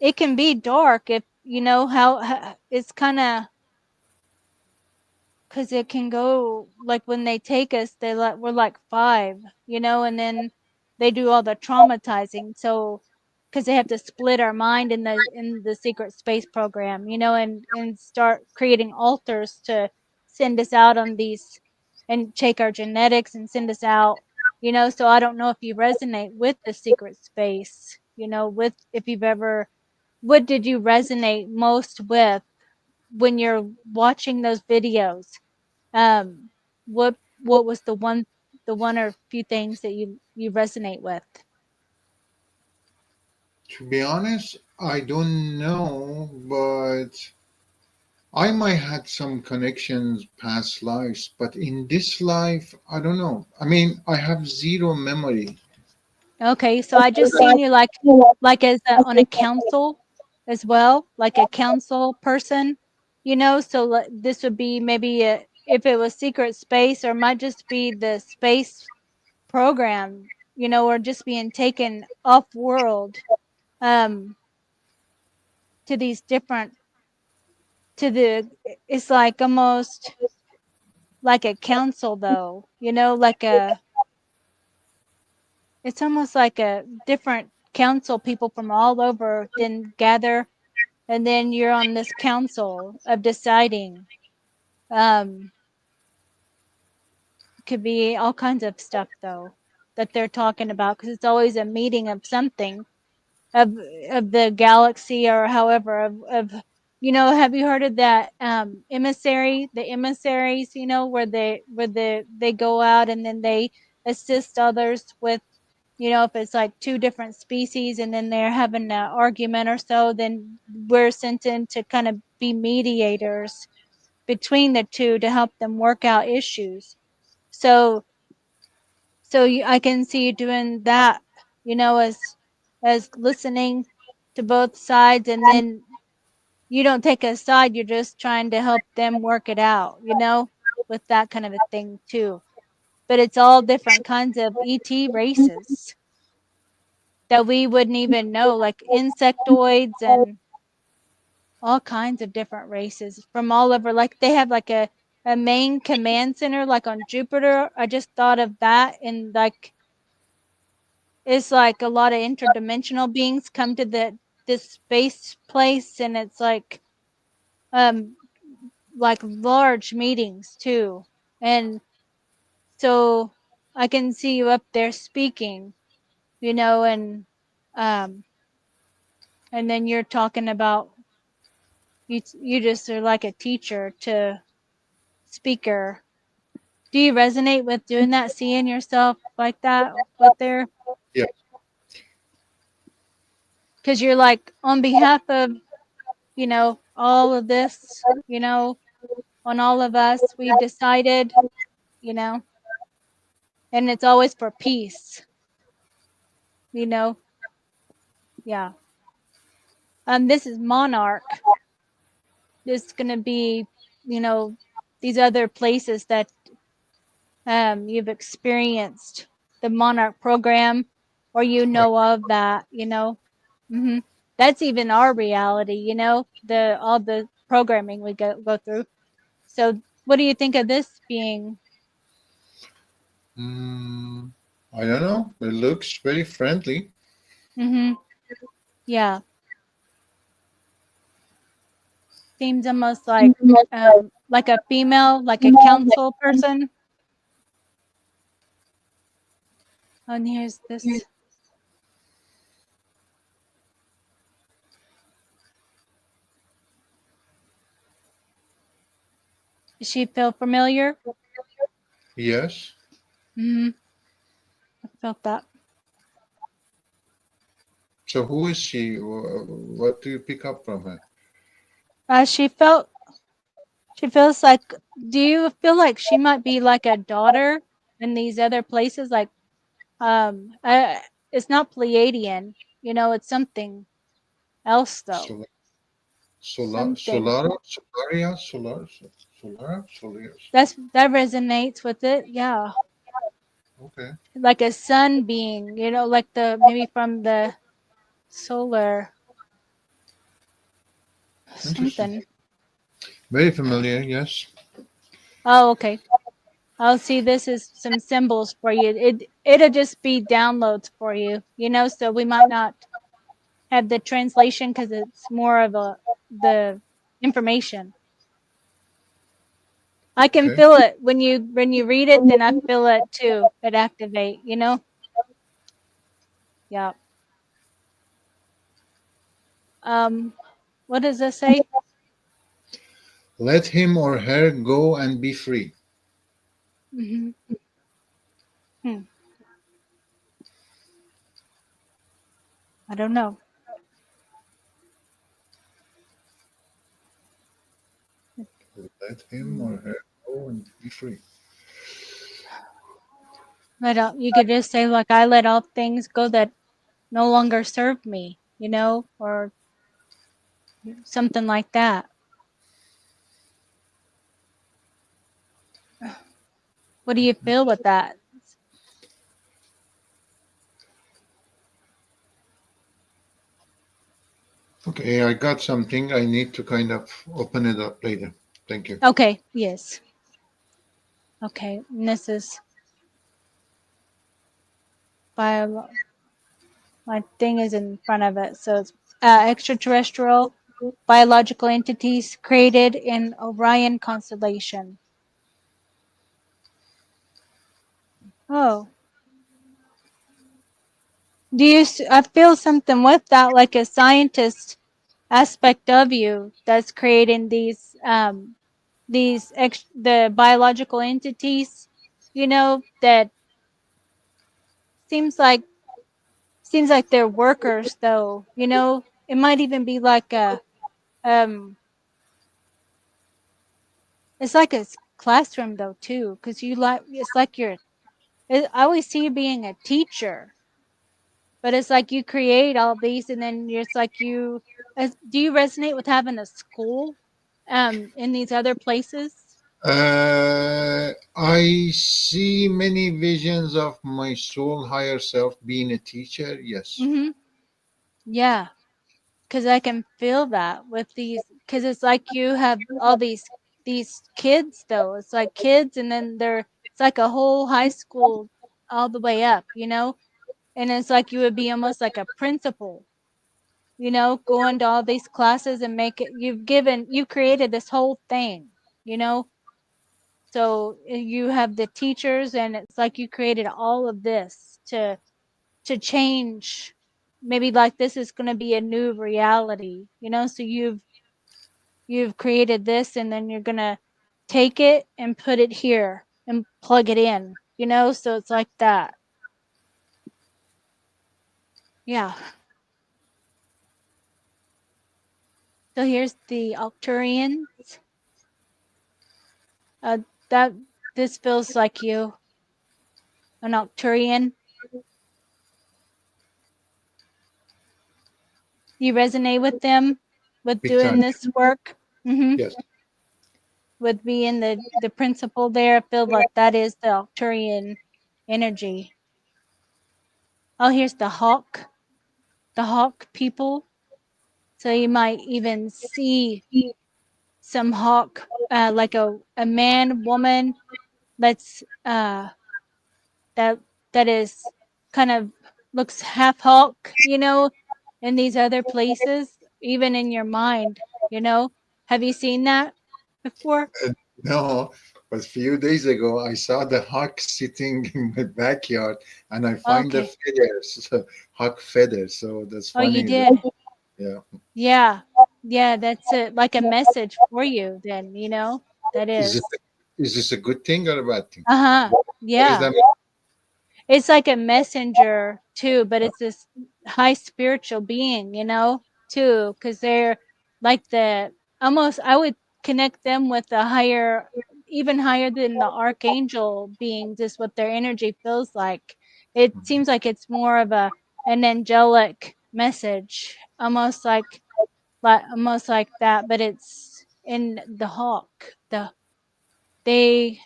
it can be dark if you know how it's kind of, because it can go like when they take us, we're like 5, and then they do all the traumatizing. So because they have to split our mind in the secret space program, and start creating altars to send us out on these and take our genetics and send us out. So I don't know if you resonate with the secret space, with if you've ever, what did you resonate most with when you're watching those videos? um, what was the one or few things that you resonate with? To be honest, I don't know, but I might had some connections past lives, but in this life, I don't know. I mean, I have zero memory. Okay, so I just seen you like as on a council as well, like a council person, So this would be maybe if it was secret space, or it might just be the space program, or just being taken off world, um, to these different to the. It's like almost like a council though, like it's almost like a different council, people from all over then gather, and then you're on this council of deciding. um could be all kinds of stuff though that they're talking about, because it's always a meeting of something, of of the galaxy, or however, of have you heard of that emissary, the emissaries, where they go out and then they assist others with, if it's like two different species and then they're having an argument or so, then we're sent in to kind of be mediators between the two to help them work out issues. So I can see you doing that, as listening to both sides, and then you don't take a side, you're just trying to help them work it out, with that kind of a thing too. But it's all different kinds of ET races that we wouldn't even know, like insectoids and all kinds of different races from all over. Like they have like a main command center, like on Jupiter. I just thought of that, and like it's like a lot of interdimensional beings come to this space place, and it's um like large meetings too. And so I can see you up there speaking, and um and then you're talking about, you just are like a teacher to speaker. Do you resonate with doing that, seeing yourself like that with there? Yeah. Because you're like on behalf of, all of this, on all of us, we've decided, you know, and it's always for peace, you know. Yeah. This is Monarch. it's going to be, you know, these other places that you've experienced the Monarch program, or you Right. know of that, you know. hmm That's even our reality, you know, the all the programming we go through. So, what do you think of this being? Mm, I don't know. It looks very friendly. hmm Yeah, seems almost like a female, like a council person. Oh, and here's this. Does she feel familiar? Yes. hmm I felt that. So who is she? What do you pick up from her? She felt. She feels like. Do you feel like she might be like a daughter in these other places? Like, it's not Pleiadian. You know, it's something else though. Sol- Something Solara, Solar. that resonates with it. Yeah, Okay, like a sun being. You know, like the maybe from the solar interesting. something. Very familiar. Yes. Oh, okay. I'll see this is some symbols for you. It'll just be downloads for you, you know, so we might not have the translation because it's more of a the information. I can Okay. feel it when you read it, then I feel it too. It activate, you know? Yeah. Um what does this say? Let him or her go and be free. hmm Hmm. I don't know. Let him or Hmm. her go and be free. You could just say like I let all things go that no longer serve me, you know, or something like that. What do you feel with that? Okay, I got something. I need to kind of open it up later. Thank you. Okay, yes. Okay, and this is bio. My thing is in front of it, so it's extraterrestrial biological entities created in Orion constellation. Oh, I feel something with that, like a scientist aspect of you that's creating the biological entities. You know that seems like seems like they're workers though. You know, it might even be like a um it's like a classroom though too, because you like it's like I always see you being a teacher, but it's like you create all these, and then it's like do you resonate with having a school, in these other places? I see many visions of my soul higher self being a teacher. Yes. Mm-hmm. Yeah, because I can feel that with these, because it's like you have all these kids though. It's like kids, and then it's like a whole high school all the way up, you know, and it's like you would be almost like a principal, you know, going to all these classes and make it, you created this whole thing, you know. So you have the teachers, and it's like you created all of this to change. Maybe like this is going to be a new reality, you know. So you've created this, and then you're going to take it and put it here and plug it in, you know. So it's like that. Yeah. So here's the Octurians. Uh, that this feels like you, an Octurian. You resonate with them with Big doing time. this work. Mm-hmm. Yes. With being the principle there, I feel like that is the Arcturian energy. Oh, here's the hawk people. So you might even see some hawk, like a man, woman that's that that is kind of looks half hawk, in these other places, even in your mind. Have you seen that before? No, but a few days ago, I saw the hawk sitting in my backyard, and I find the Okay. feathers, hawk feathers. So that's Oh, you funny. did. Yeah. Yeah. Yeah, that's like a message for you then, that Is it is. is this a good thing or a bad thing? Uh-huh. What is Yeah. that? It's like a messenger too, but it's this high spiritual being, too, because they're like the almost, I would connect them with the higher, even higher than the archangel beings, is what their energy feels like. It seems like it's more of an angelic message, almost like that, but it's in the hawk. They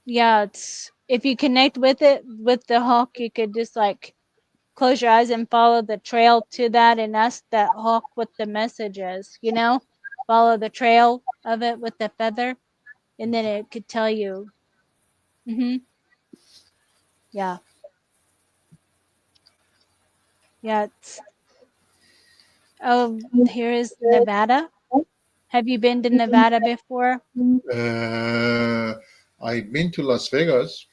yeah, it's if you connect with it with the hawk, you could just like close your eyes and follow the trail to that and ask that hawk what the message is. Follow the trail of it with the feather, and then it could tell you. Mhm. Yeah. Yeah, here is Nevada. Have you been to Nevada before? Uh, I've been to Las Vegas.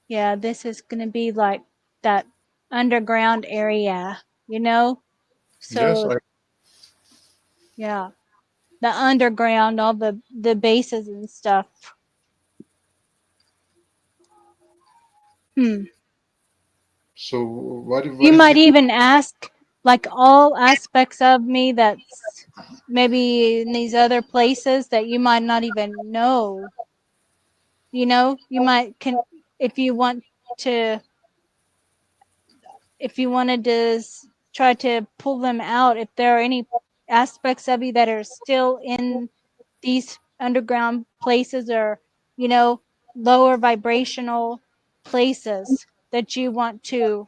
Yeah, this is going to be like that underground area, you know? Yes, So, yeah, the underground, all the bases and stuff. Hmm. so what You is might it? even ask like all aspects of me that's maybe in these other places that you might not even know. You might can if you want to if you wanted to try to pull them out, if there are any aspects of you that are still in these underground places or, you know, lower vibrational places that you want to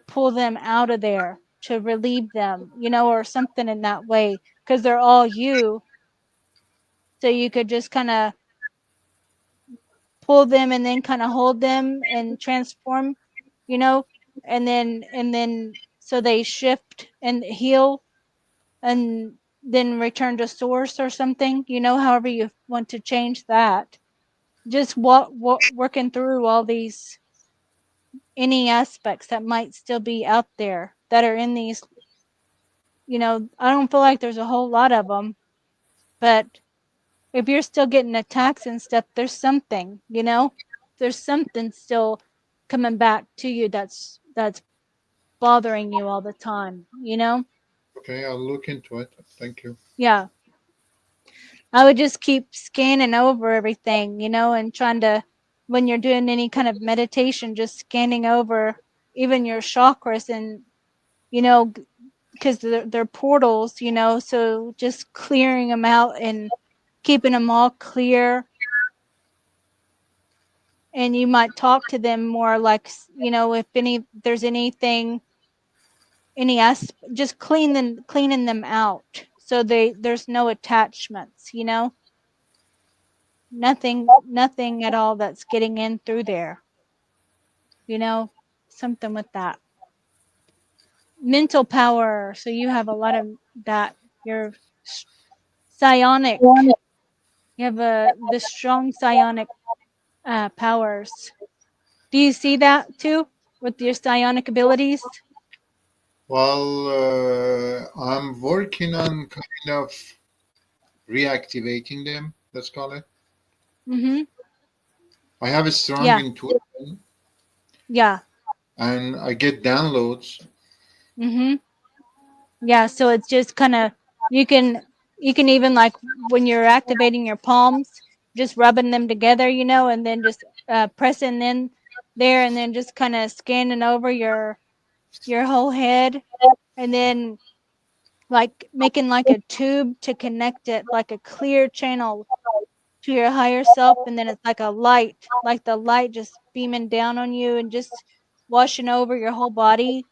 pull them out of there, to relieve them, or something in that way, because they're all you. So you could just kind of pull them and then kind of hold them and transform, you know, and then so they shift and heal and then return to source or something, however you want to change that. Just working through all these any aspects that might still be out there that are in these. I don't feel like there's a whole lot of them, but if you're still getting attacks and stuff, there's something still coming back to you that's bothering you all the time. Okay, I'll look into it. Thank you. Yeah. I would just keep scanning over everything, and trying to, when you're doing any kind of meditation, just scanning over even your chakras and, because they're portals, so just clearing them out and keeping them all clear. And you might talk to them more like, if there's anything, just cleaning them out. So there's no attachments, nothing at all that's getting in through there, you know, something with that mental power. So you have a lot of that. You're psionic. You have the strong psionic powers. Do you see that too with your psionic abilities? Well, I'm working on kind of reactivating them. Let's call it. Mm-hmm. I have a strong Yeah. intuition, Yeah. and I get downloads. Mm-hmm. Yeah. So it's just kind of you can you can even like when you're activating your palms, just rubbing them together, and then just pressing in there, and then just kind of scanning over your whole head, and then like making like a tube to connect it, like a clear channel to your higher self, and then it's like a light, like the light just beaming down on you and just washing over your whole body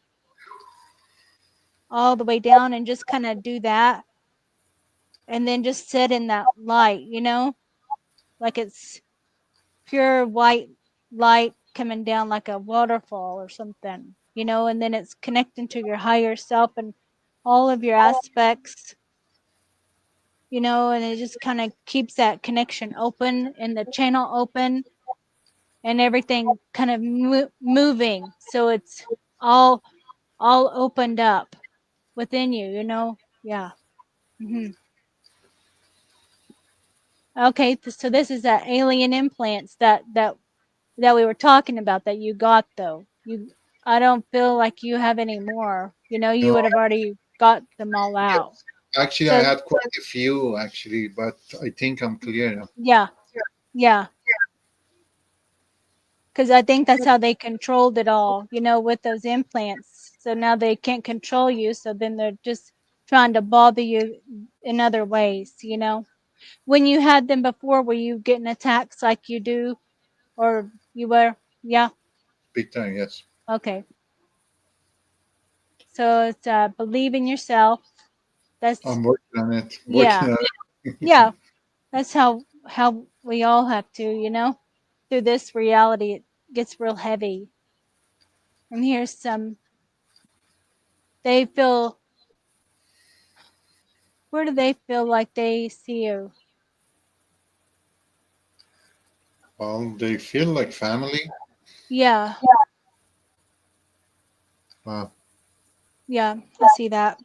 all the way down, and just kind of do that, and then just sit in that light, like it's pure white light coming down like a waterfall or something, and then it's connecting to your higher self and all of your aspects, and it just kind of keeps that connection open and the channel open and everything kind of moving, so it's all all opened up within you, yeah. hmm okay, so this is that alien implants that we were talking about that you got, though. I don't feel like you have any more, you No, would have already got them all out. yes. Actually, I So had quite a few actually, but I think I'm clear now. yeah, yeah, because I think that's how they controlled it all, with those implants. So now they can't control you. So then they're just trying to bother you in other ways, When you had them before, were you getting attacks like you do? Or you were? Yeah. Big time, yes. Okay. So it's believe in yourself. That's, I'm working on it. yeah. Working on it. Yeah. That's how we all have to, Through this reality, it gets real heavy. And here's some, they feel, where do they feel like they see you? Well, they feel like family. Yeah, Wow. yeah, I see that.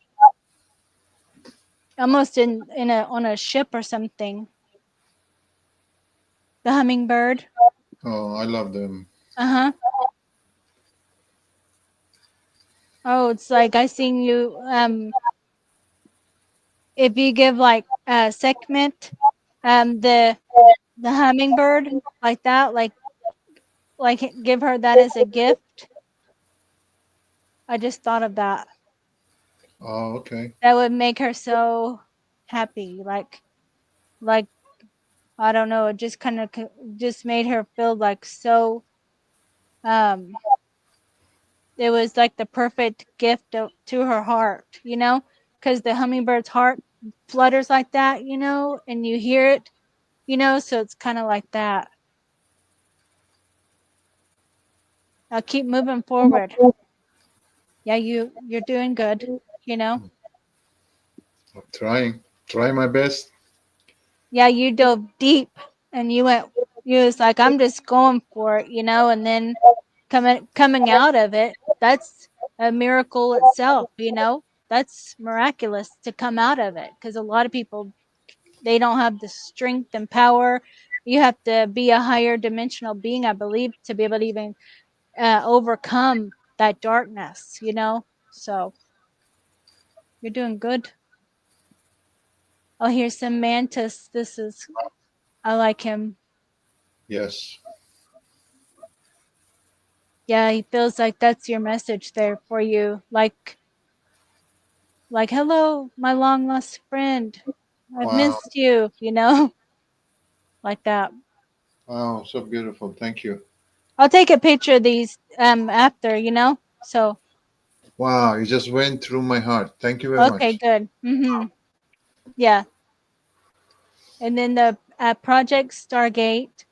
Almost in a on a ship or something. The hummingbird. Oh, I love them. Uh-huh. Oh, it's like I seen you if you give like a segment the hummingbird like that, like give her that as a gift. I just thought of that. Oh, okay. That would make her so happy, like I don't know, it just kind of just made her feel like so um it was like the perfect gift to her heart, because the hummingbird's heart flutters like that, and you hear it, so it's kind of like that. Now keep moving forward. Yeah, you're doing good, you know. I'm trying. Try my best. Yeah, you dove deep and you was like, I'm just going for it, and then coming out of it, that's a miracle itself, That's miraculous to come out of it, because a lot of people, they don't have the strength and power. You have to be a higher dimensional being, I believe, to be able to even overcome that darkness, So you're doing good. Oh, here's some mantis. I like him. Yes. Yeah, he feels like that's your message there for you. Like, hello, my long lost friend. I've Wow. missed you, like that. Wow. So beautiful. Thank you. I'll take a picture of these after, So, Wow. You just went through my heart. Thank you very okay, much. good. Yeah. And then the project Stargate.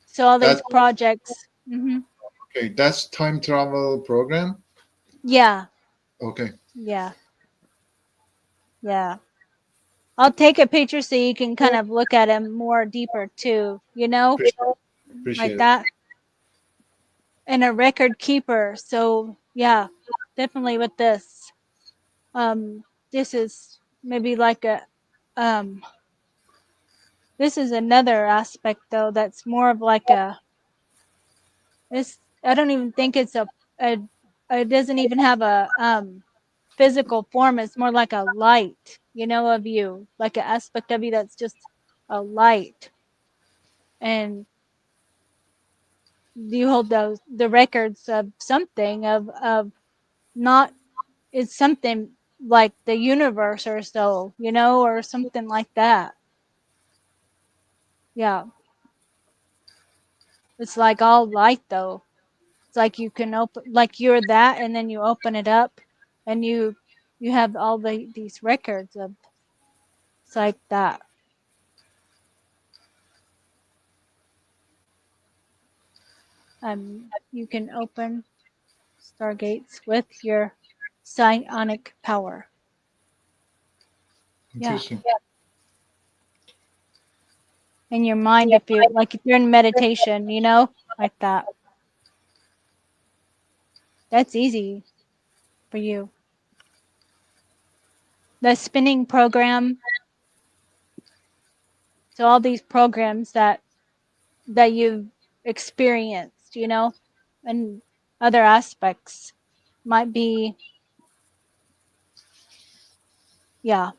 So all these That projects. okay. That's time travel program. Yeah. Okay. Yeah. Yeah. I'll take a picture so you can kind of look at them more deeper too, Appreciate, like appreciate it. that. And a record keeper. So yeah, definitely with this. This is maybe like a um this is another aspect though that's more of like a this I don't even think it's a it doesn't even have a physical form. It's more like a light, of you, like an aspect of you that's just a light. And you hold the records of something of not it's something, like the universe or so, or something like that. Yeah. It's like all light though. It's like you can open, like you're that, and then you open it up, and you have all these records of. It's like that. You can open stargates with your psionic power. Yeah. Interesting. In your mind, if you're in meditation, like that. That's easy for you. The spinning program, so all these programs that you've experienced, and other aspects might be, yeah,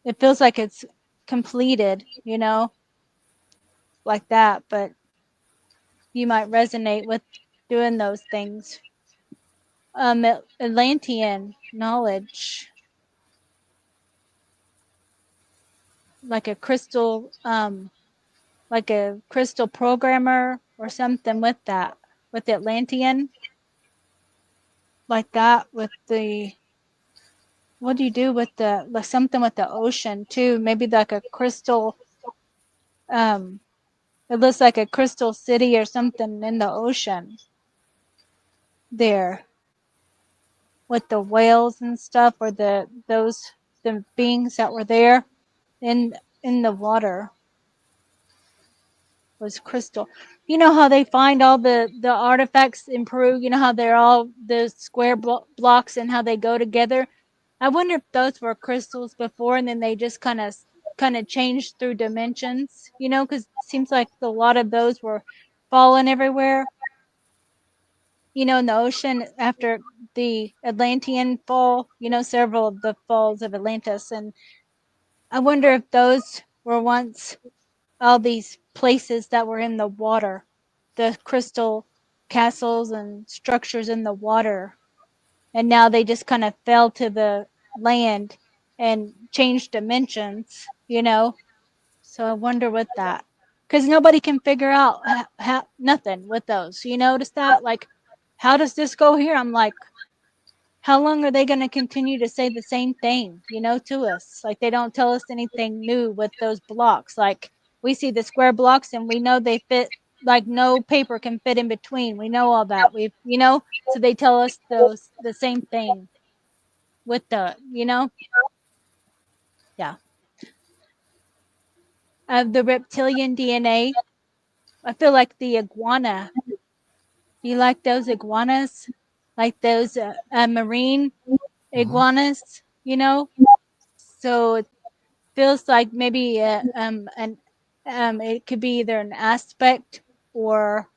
it feels like it's completed, like that, but you might resonate with doing those things. Atlantean knowledge, like a crystal, like a crystal programmer or something with that, with the Atlantean, like that, with the, what do you do with the, like something with the ocean too? Maybe like a crystal, um, it looks like a crystal city or something in the ocean there with the whales and stuff, or the beings that were there in the water was crystal. You know how they find all the artifacts in Peru? You know how they're all the square blocks and how they go together? I wonder if those were crystals before, and then they just kind of changed through dimensions, because it seems like a lot of those were falling everywhere, in the ocean after the Atlantean fall, several of the falls of Atlantis. And I wonder if those were once all these places that were in the water, the crystal castles and structures in the water. And now they just kind of fell to the land and changed dimensions, So I wonder what that, because nobody can figure out nothing with those. You notice that? Like, how does this go here? I'm like, how long are they going to continue to say the same thing, to us? Like, they don't tell us anything new with those blocks. Like, we see the square blocks and we know they fit, like, no paper can fit in between. We know all that. So they tell us the same thing with yeah. The reptilian DNA. I feel like the iguana. Do you like those iguanas? Like those marine Hmm. iguanas, So it feels like maybe it could be either an aspect or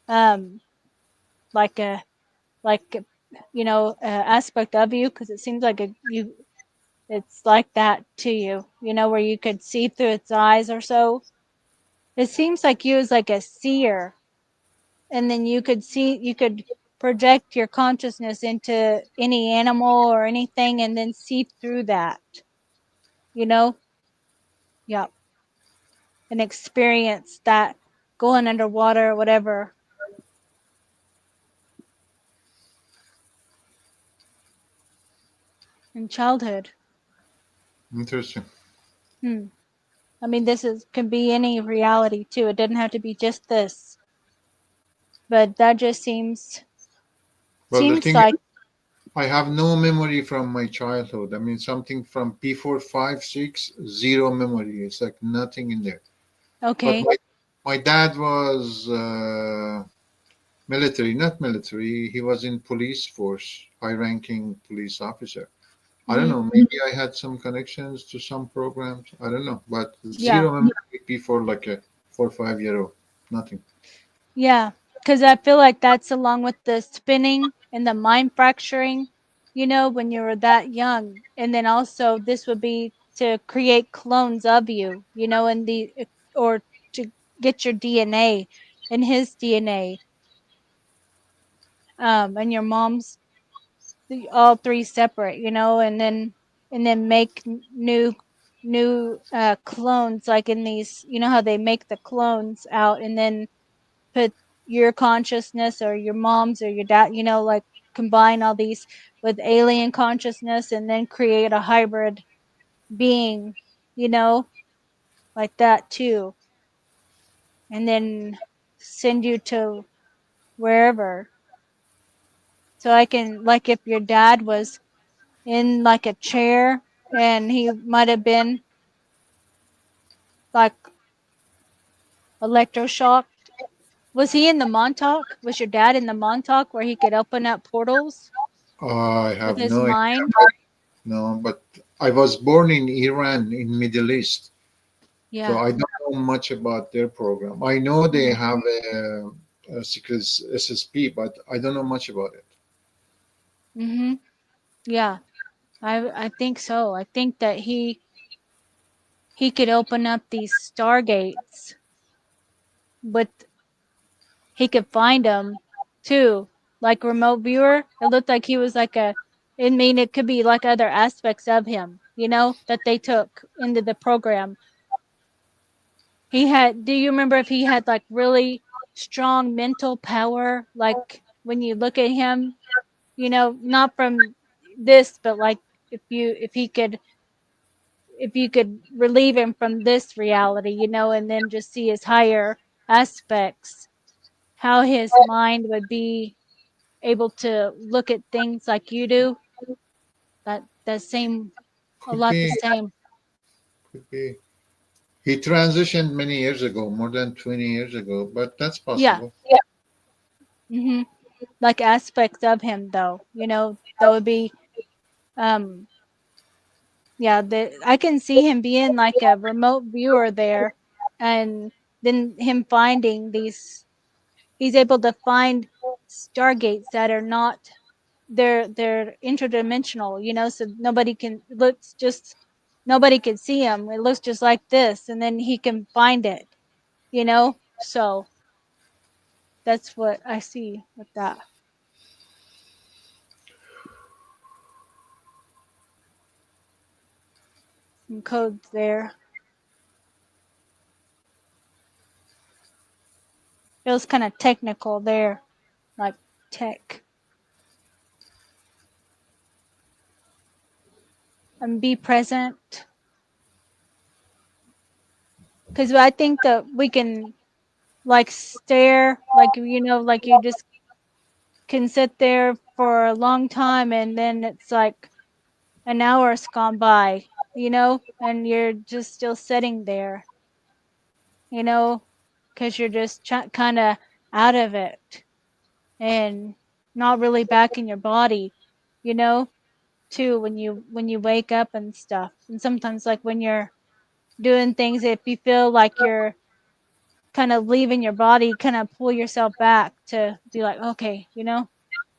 um like a like a, aspect of you, because it seems like it's like that to you, where you could see through its eyes or so. It seems like you as like a seer, and then you could project your consciousness into any animal or anything and then see through that, you know yeah, and experience that going underwater or whatever in childhood. Interesting. Hmm. I mean, this is can be any reality too. It doesn't have to be just this, but that just Well, the seems thing is, like I have no memory from my childhood. I mean, something from before 5, 6, zero memory. It's like nothing in there. But okay. my dad was military, not military. He was in police force, high-ranking police officer. I don't Hmm. know. Maybe I had some connections to some programs. I don't know. But Yeah, zero memory before like a 4 or 5 year old. Nothing. yeah. Because I feel like that's along with the spinning and the mind fracturing. When you were that young, and then also this would be to create clones of you. And or to get your DNA and his DNA, and your mom's. all three separate, and then make new clones, like in these, how they make the clones out, and then put your consciousness or your mom's or your dad, like combine all these with alien consciousness and then create a hybrid being, you know, like that too. And then send you to wherever. So I can, like, if your dad was in like a chair and he might have been like electroshocked. Was he in the Montauk? Was your dad in the Montauk where he could open up portals I with have his no mind? no, but I was born in Iran, in Middle East, so Yeah. I don't know much about their program. I know they Mm. have a secret SSP, but I don't know much about it. Mhm. Yeah. I think so. I think that he could open up these stargates, but he could find them too. Like remote viewer, it looked like he was like a. I mean, it could be like other aspects of him, that they took into the program. He had. Do you remember if he had like really strong mental power? Like when you look at him, not from this, but like if he could, if you could relieve him from this reality, and then just see his higher aspects, how his mind would be able to look at things like you do. That same, a Could lot the be, same. could be. He transitioned many years ago, more than 20 years ago, but that's Yeah. possible. Mhm. Like aspects of him, though. That would be um yeah, I can see him being like a remote viewer there, and then him finding these. He's able to find stargates that are not. They're interdimensional, so nobody can looks just nobody can see him. It looks just like this, and then he can find it. So that's what I see with that. Some codes there. It was kind of technical there, like tech. And be present, because I think that we can like stare, like like you just can sit there for a long time, and then it's like an hour's gone by, and you're just still sitting there, you know, because you're just kind of out of it and not really back in your body, you know, too, when you wake up and stuff. And sometimes, like when you're doing things, if you feel like you're kind of leaving your body, kind of pull yourself back to be like, okay,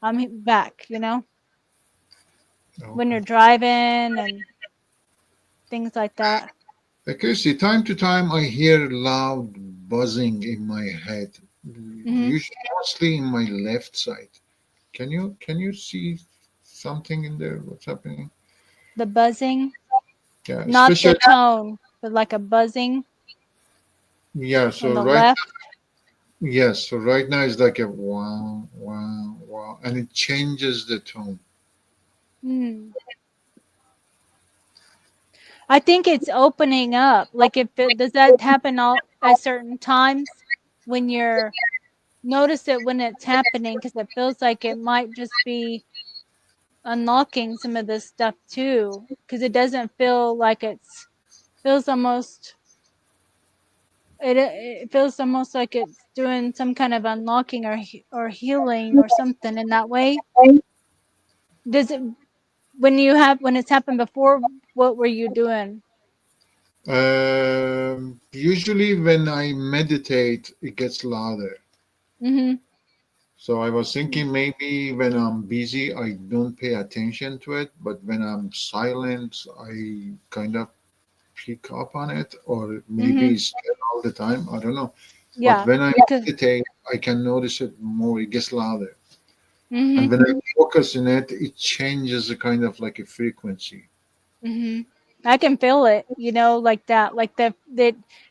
I'm back, when Okay. you're driving and things like that. Okay, see, time to time I hear loud buzzing in my head, Hmm. usually mostly in my left side. Can you see something in there? What's happening? The buzzing, Yeah, not the especially tone, but like a buzzing yeah. on So the right, left. yes. So right now it's like a wow, wow, wow, and it changes the tone. Hmm. I think it's opening up. Like, if it does that happen all at certain times when you're notice it when it's happening, because it feels like it might just be unlocking some of this stuff too, because it doesn't feel like feels almost it feels almost like it's doing some kind of unlocking or healing or something in that way. Does it, when it's happened before, what were you doing? Usually when I meditate, it gets louder. Mhm. So I was thinking maybe when I'm busy, I don't pay attention to it, but when I'm silent, I kind of pick up on it, or maybe Mhm. it's there all the time. I don't know. But Yeah, when I because meditate, I can notice it more. It gets louder. And Mhm. when I focus in it, it changes a kind of like a frequency. Mhm. I can feel it, like that, like that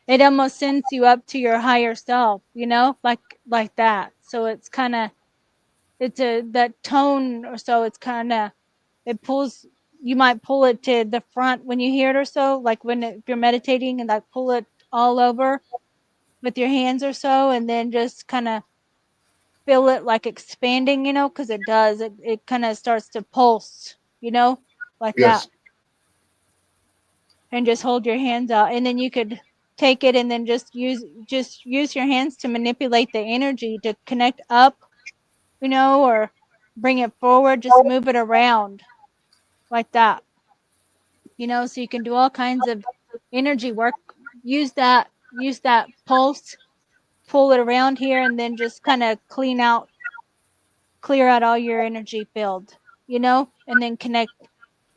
it almost sends you up to your higher self, like that. So it's kind of it's a that tone or so. It's kind of it pulls. You might pull it to the front when you hear it or so, like if you're meditating and like pull it all over with your hands or so, and then just kind of feel it like expanding, because it does. It kind of starts to pulse, like that. Yes, And just hold your hands out, and then you could take it and then just use your hands to manipulate the energy to connect up, or bring it forward. Just move it around like that, so you can do all kinds of energy work. Use that pulse, pull it around here, and then just kind of clear out all your energy field, and then connect.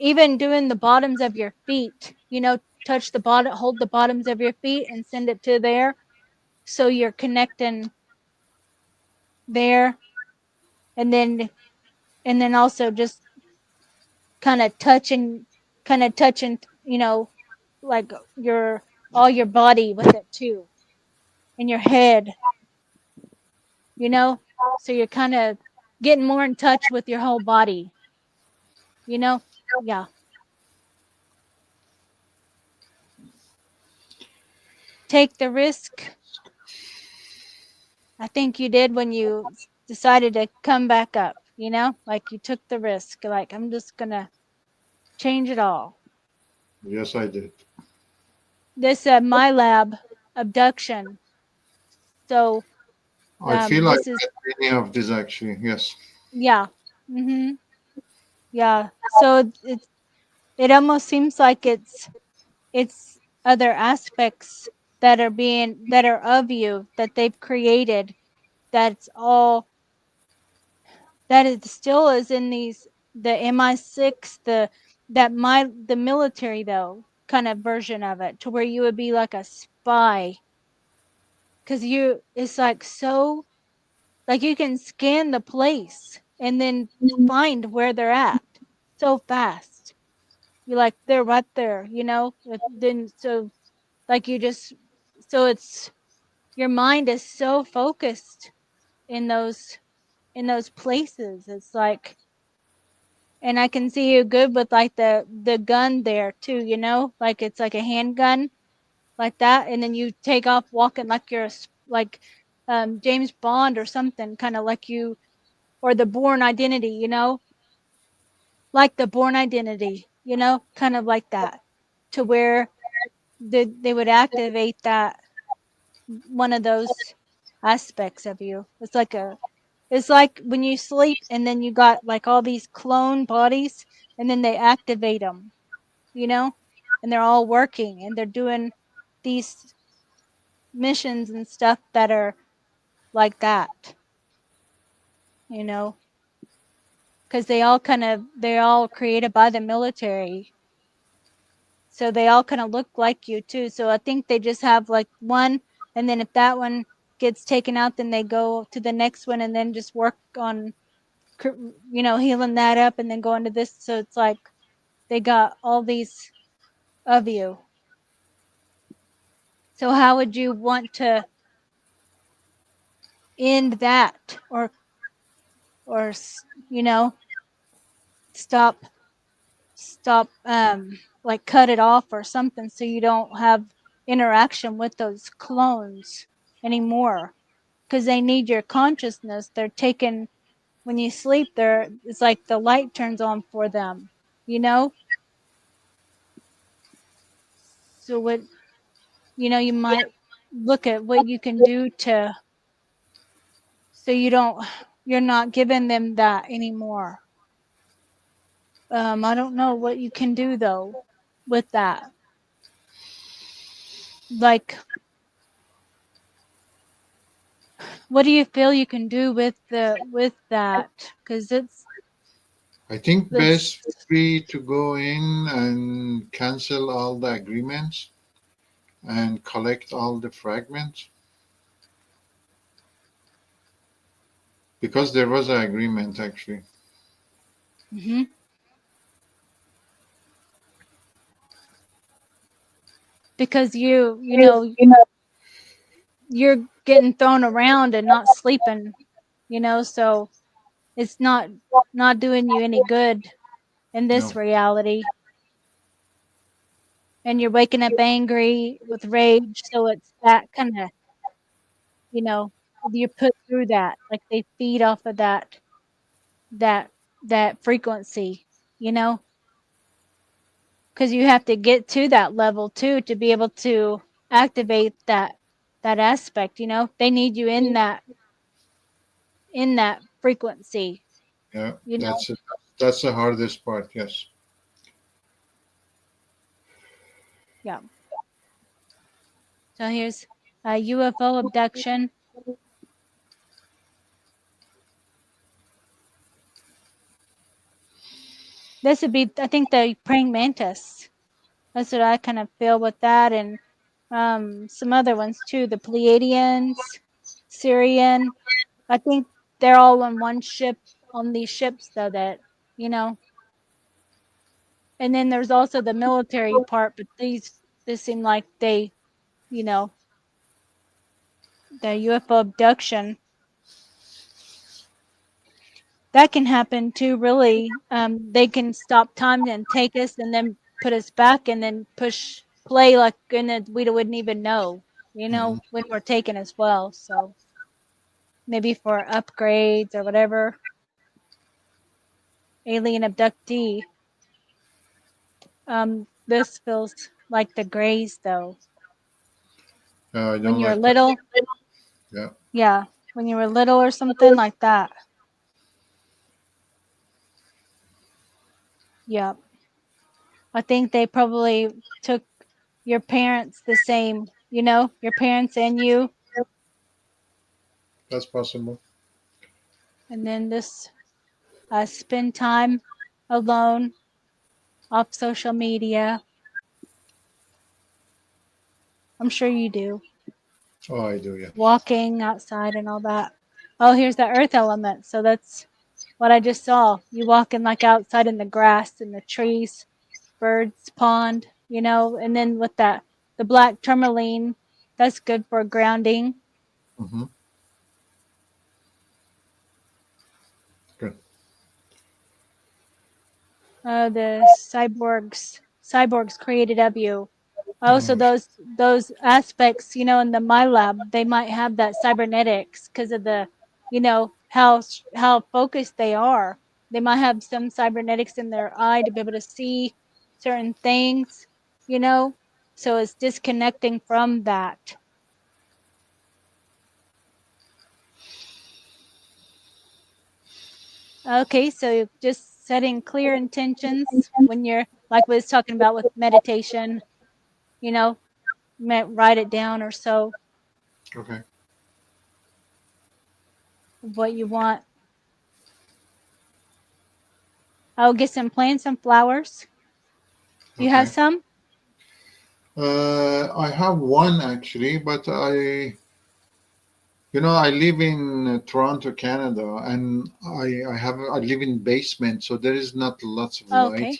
Even doing the bottoms of your feet, touch the bottom, hold the bottoms of your feet and send it to there. So you're connecting there, and then also just kind of touching, like all your body with it too, and your head, you know. So you're kind of getting more in touch with your whole body, you know. Yeah. Take the risk. I think you did when you decided to come back up, like you took the risk, like I'm just gonna change it all. yes, I did. This MILAB abduction. So I feel I this is, read many of these actually. Yes. yeah. Mhm. Yeah. So it almost seems like it's other aspects that are of you that they've created, that's all that it still is in these, the MI6, the military though kind of version of it, to where you would be like a spy, because it's like so, like you can scan the place and then find where they're at so fast. You're like, they're right there, then so, like you just, so it's, your mind is so focused in those places. It's like, and I can see you good with like the gun there too, like it's like a handgun like that, and then you take off walking like you're like James Bond or something, kind of like you, or the Born Identity, like the Born Identity, kind of like that, to where they would activate that, one of those aspects of you. It's like when you sleep and then you got like all these clone bodies, and then they activate them, you know, and they're all working and they're doing these missions and stuff that are like that, you know, because they're all created by the military. So they all kind of look like you too. So I think they just have like one, and then if that one gets taken out, then they go to the next one and then just work on, healing that up and then go into this. So it's like they got all these of you. So how would you want to end that, or stop like cut it off or something, so you don't have interaction with those clones anymore, because they need your consciousness. They're taken when you sleep. It's like the light turns on for them, you know. So what, you might look at what you can do to, so you're not giving them that anymore. I don't know what you can do though with that. Like, what do you feel you can do with that? Because I think it's best would be to go in and cancel all the agreements and collect all the fragments, because there was an agreement actually. Hmm. Because you're getting thrown around and not sleeping, so it's not doing you any good in this No, reality. And you're waking up angry with rage, so it's that kind of, you know, you put through that, like they feed off of that that frequency, you know, because you have to get to that level too to be able to activate that aspect. They need you in that frequency. yeah, you know that's the hardest part. Yes. yeah. So here's a UFO abduction. This would be, I think, the praying mantis. That's what I kind of feel with that, and some other ones too. The Pleiadians, Syrian. I think they're all on one ship, on these ships, though. That you know, and then there's also the military part. But this seem like they, you know, the UFO abduction that can happen too. Really, they can stop time and take us, and then put us back, and then push play like, and then we wouldn't even know. Hmm. When we're taken as well. So maybe for upgrades or whatever. Alien abductee. This feels like the Greys though. I When don't you're like that. little, Yeah. yeah, when you were little or something like that. Yeah, I think they probably took your parents the same. Your parents and you, That's possible. and then this spend time alone off social media. I'm sure you do. Oh, I do. Yeah. Walking outside and all that. Oh, here's the earth element. So that's what I just saw. You walking like outside in the grass and the trees, birds, pond, and then with the black tourmaline, that's good for grounding. Hmm. Good. The cyborgs created of you. Also, Oh, those aspects, in the MILAB, they might have that cybernetics because of the, how focused they are. They might have some cybernetics in their eye to be able to see certain things, you know. So it's disconnecting from that. Okay, so just setting clear intentions when you're, like we was talking about with meditation, you know, write it down or so, okay. what you want. I'll get some plants and flowers. You have Okay. some? I have one actually, but I live in Toronto, Canada, and I live in basement, so there is not lots of Oh, light. okay.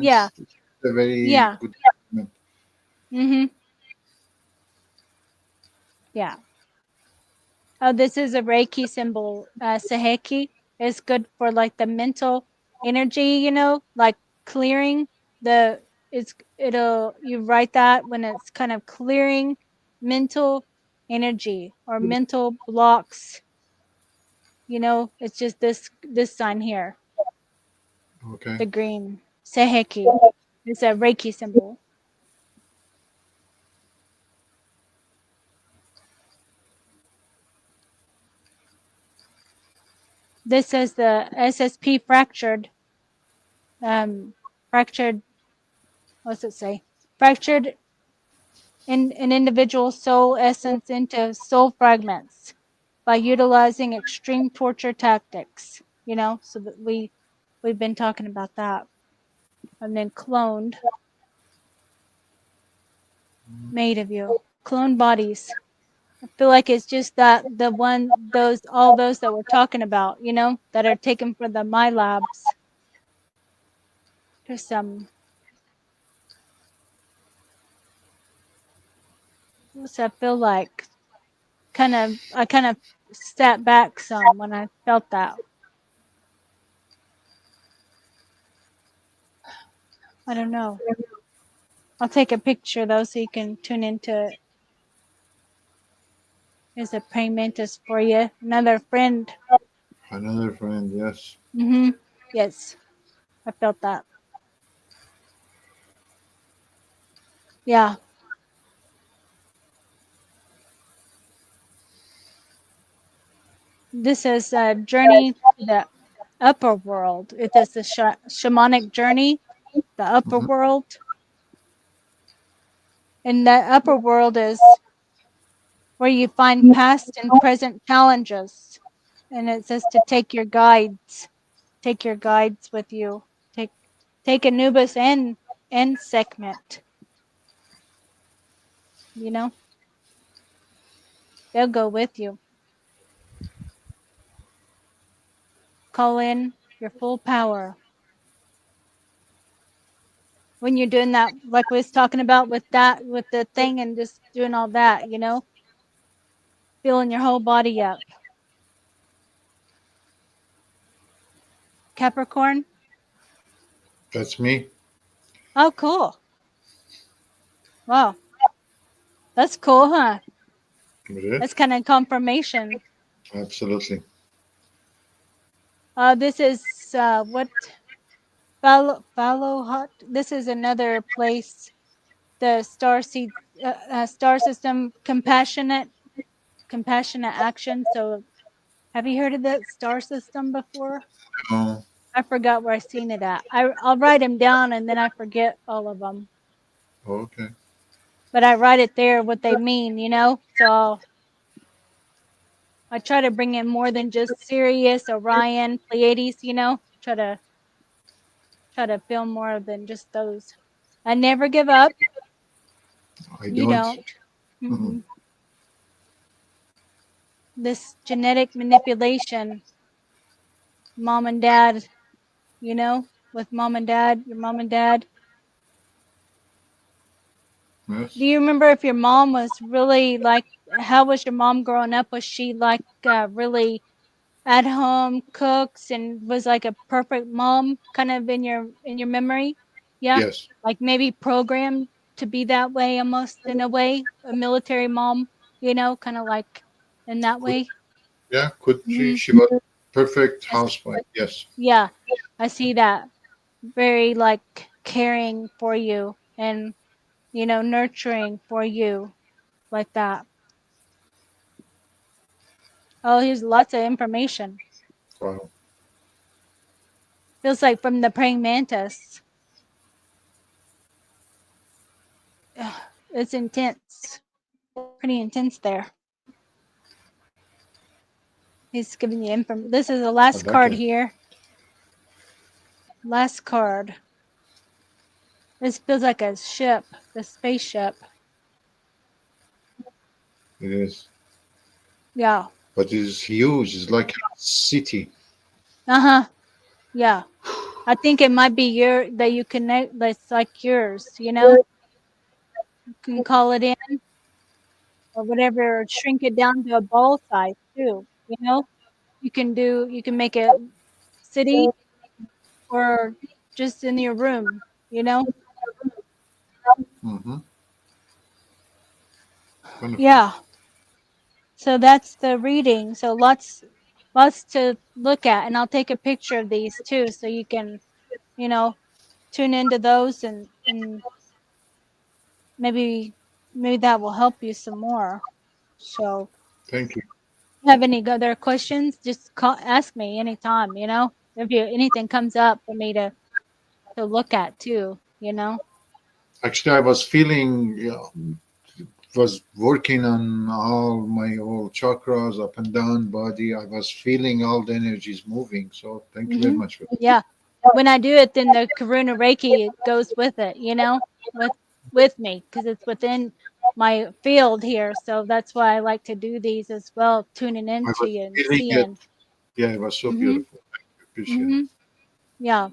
Yeah. Plants, it's a very Yeah. good basement. Mhm. Yeah. Oh, this is a Reiki symbol, Saheki. It's good for like the mental energy, like clearing the you write that when it's kind of clearing mental energy or mental blocks, it's just this sign here, Okay. the green Saheki. It's a Reiki symbol. This is the SSP fractured, what's it say? Fractured in an individual soul essence into soul fragments by utilizing extreme torture tactics, so that we've been talking about that. And then cloned, made of you. Cloned bodies. I feel like it's just that the one, those, all those that we're talking about, that are taken for the MILABs. There's some, what's that feel like? I kind of sat back some when I felt that. I don't know. I'll take a picture though so you can tune into it. Here's a praying mantis for you. Another friend. Another friend, yes. Yes, I felt that. Yeah. This is a journey to the upper world. It is a shamanic journey, the upper Hmm. world. And the upper world is where you find past and present challenges. And it says to take your guides with you. Take take Anubis and Sekhmet. You know, they'll go with you. Call in your full power. When you're doing that, like we was talking about with that, with the thing and just doing all that, feeling your whole body up. Capricorn. That's me. Oh, cool. Wow. That's cool, huh? It is. That's kind of confirmation. Absolutely. This is what Fallow Hut. This is another place. The star system, compassionate action. So, have you heard of that star system before? Oh, I forgot where I seen it at. I'll write them down and then I forget all of them. okay. But I write it there what they mean. So I try to bring in more than just Sirius, Orion, Pleiades. Try to feel more than just those. I never give up. I You don't. don't. Mhm. Mm-mm. This genetic manipulation, mom and dad, with mom and dad, your mom and dad. Do Yes. you remember if your mom was really like, how was your mom growing up? Was she like really at home, cooks, and was like a perfect mom kind of in your memory? Yeah. Yes. Like maybe programmed to be that way almost in a way, a military mom, kind of like in that Could, way. yeah. Could she? Hmm. She was perfect I see. housewife. Yes. Yeah, I see that. Very like caring for you and nurturing for you like that. Oh, here's lots of information. Wow. Feels like from the praying mantis. Ugh, it's intense, pretty intense there. He's giving you information. This is the I last like card it. here. Last card. This feels like a ship, the spaceship. It is. Yeah. But it's huge. It's like a city. Uh huh. Yeah. I think it might be that you connect. That's like yours. You can call it in or whatever. Or shrink it down to a ball size too. You can make it city or just in your room. You know. Hmm. Wonderful. Yeah. So that's the reading. So lots to look at, and I'll take a picture of these too, so you can you know tune into those and maybe that will help you some more. So, Thank you. have any other questions? Just ask me anytime. If anything comes up for me to look at too. Actually, I was feeling, was working on all chakras up and down body. I was feeling all the energies moving. So thank you very Hmm. much for that. Yeah. When I do it, then the Karuna Reiki goes with it. With me because it's within. my field here. So that's why I like to do these as well, tuning I into was you and feeling it. seeing. Yeah, it was so Mhm. beautiful. I appreciate it. Mhm. Yeah.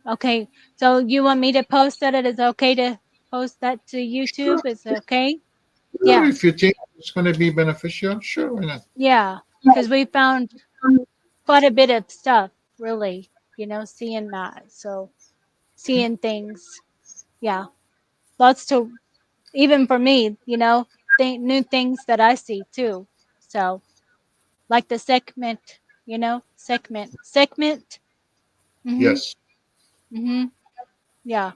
Okay. So you want me to post that? It is okay to post that to Sure, YouTube? Is it okay? sure. Yeah. If you think it's going to be beneficial, sure, why not? Yeah. Because we found quite a bit of stuff, really, seeing that. So Okay. seeing things. Yeah. Lots to, even for me, new things that I see too. So, like the segment, segment. Mhm. Yes. Mhm. Yeah.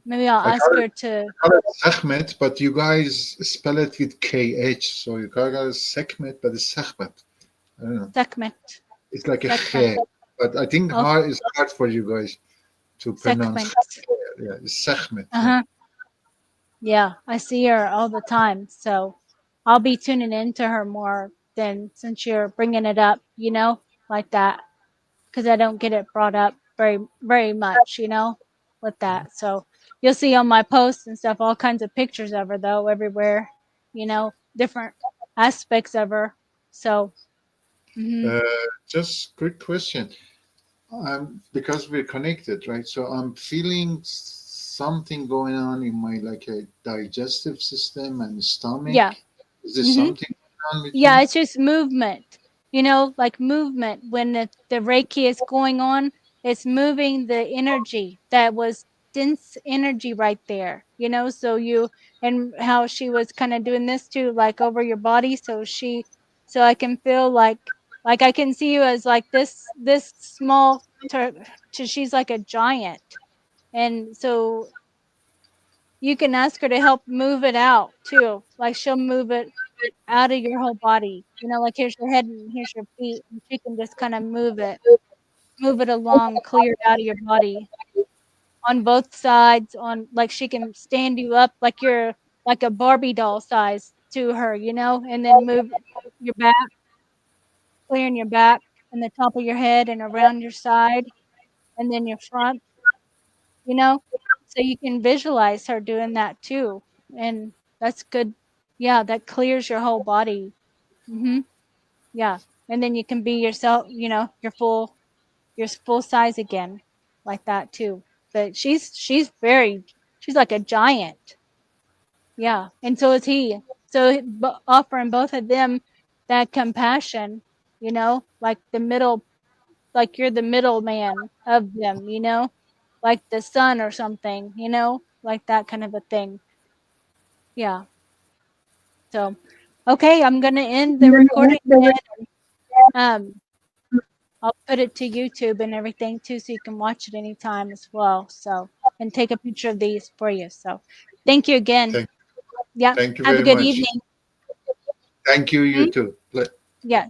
Maybe I'll I ask call it, her to I call it Sechmet, but you guys spell it with KH. So you call it Sekhmet, but it's Sechmet. I don't know. segment. It's like a Segment. Khe. But I think Oh, hard is hard for you guys to pronounce. segment. Yeah, it's Sechmet. Yeah. Uh-huh. Yeah, I see her all the time. So I'll be tuning into her more than since you're bringing it up, like that, because I don't get it brought up very, very much, with that. So you'll see on my posts and stuff all kinds of pictures of her, though, everywhere, different aspects of her. So, hmm Uh, just quick question. Because we're connected, right? So I'm feeling something going on in my like a digestive system and stomach. yeah. Is there hmm something going on with Yeah, me? it's just movement, like movement. When the Reiki is going on, it's moving the energy that was dense energy right there, So and how she was kind of doing this too, like over your body. So I can feel like I can see you as like this small, she's like a giant. And so you can ask her to help move it out too. Like she'll move it out of your whole body. Like here's your head and here's your feet, and she can just kind of move it along, clear it out of your body on both sides. On like she can stand you up like you're like a Barbie doll size to her, and then move your back, clearing your back and the top of your head and around your side and then your front, you know. So you can visualize her doing that too, and that's good. Yeah, that clears your whole body. Mhm. Yeah, and then you can be yourself, your full size again, like that too. But she's like a giant. Yeah, and so is he. So offering both of them that compassion, like the middle, like you're the middleman of them, like the sun or something, like that kind of a thing. Yeah. So, okay, I'm gonna end the recording and I'll put it to YouTube and everything too, so you can watch it anytime as well. So, and take a picture of these for you. So, thank you again. Thank, Yeah. thank you Have a very good much. evening. Thank you, you Mhm. too. Yeah.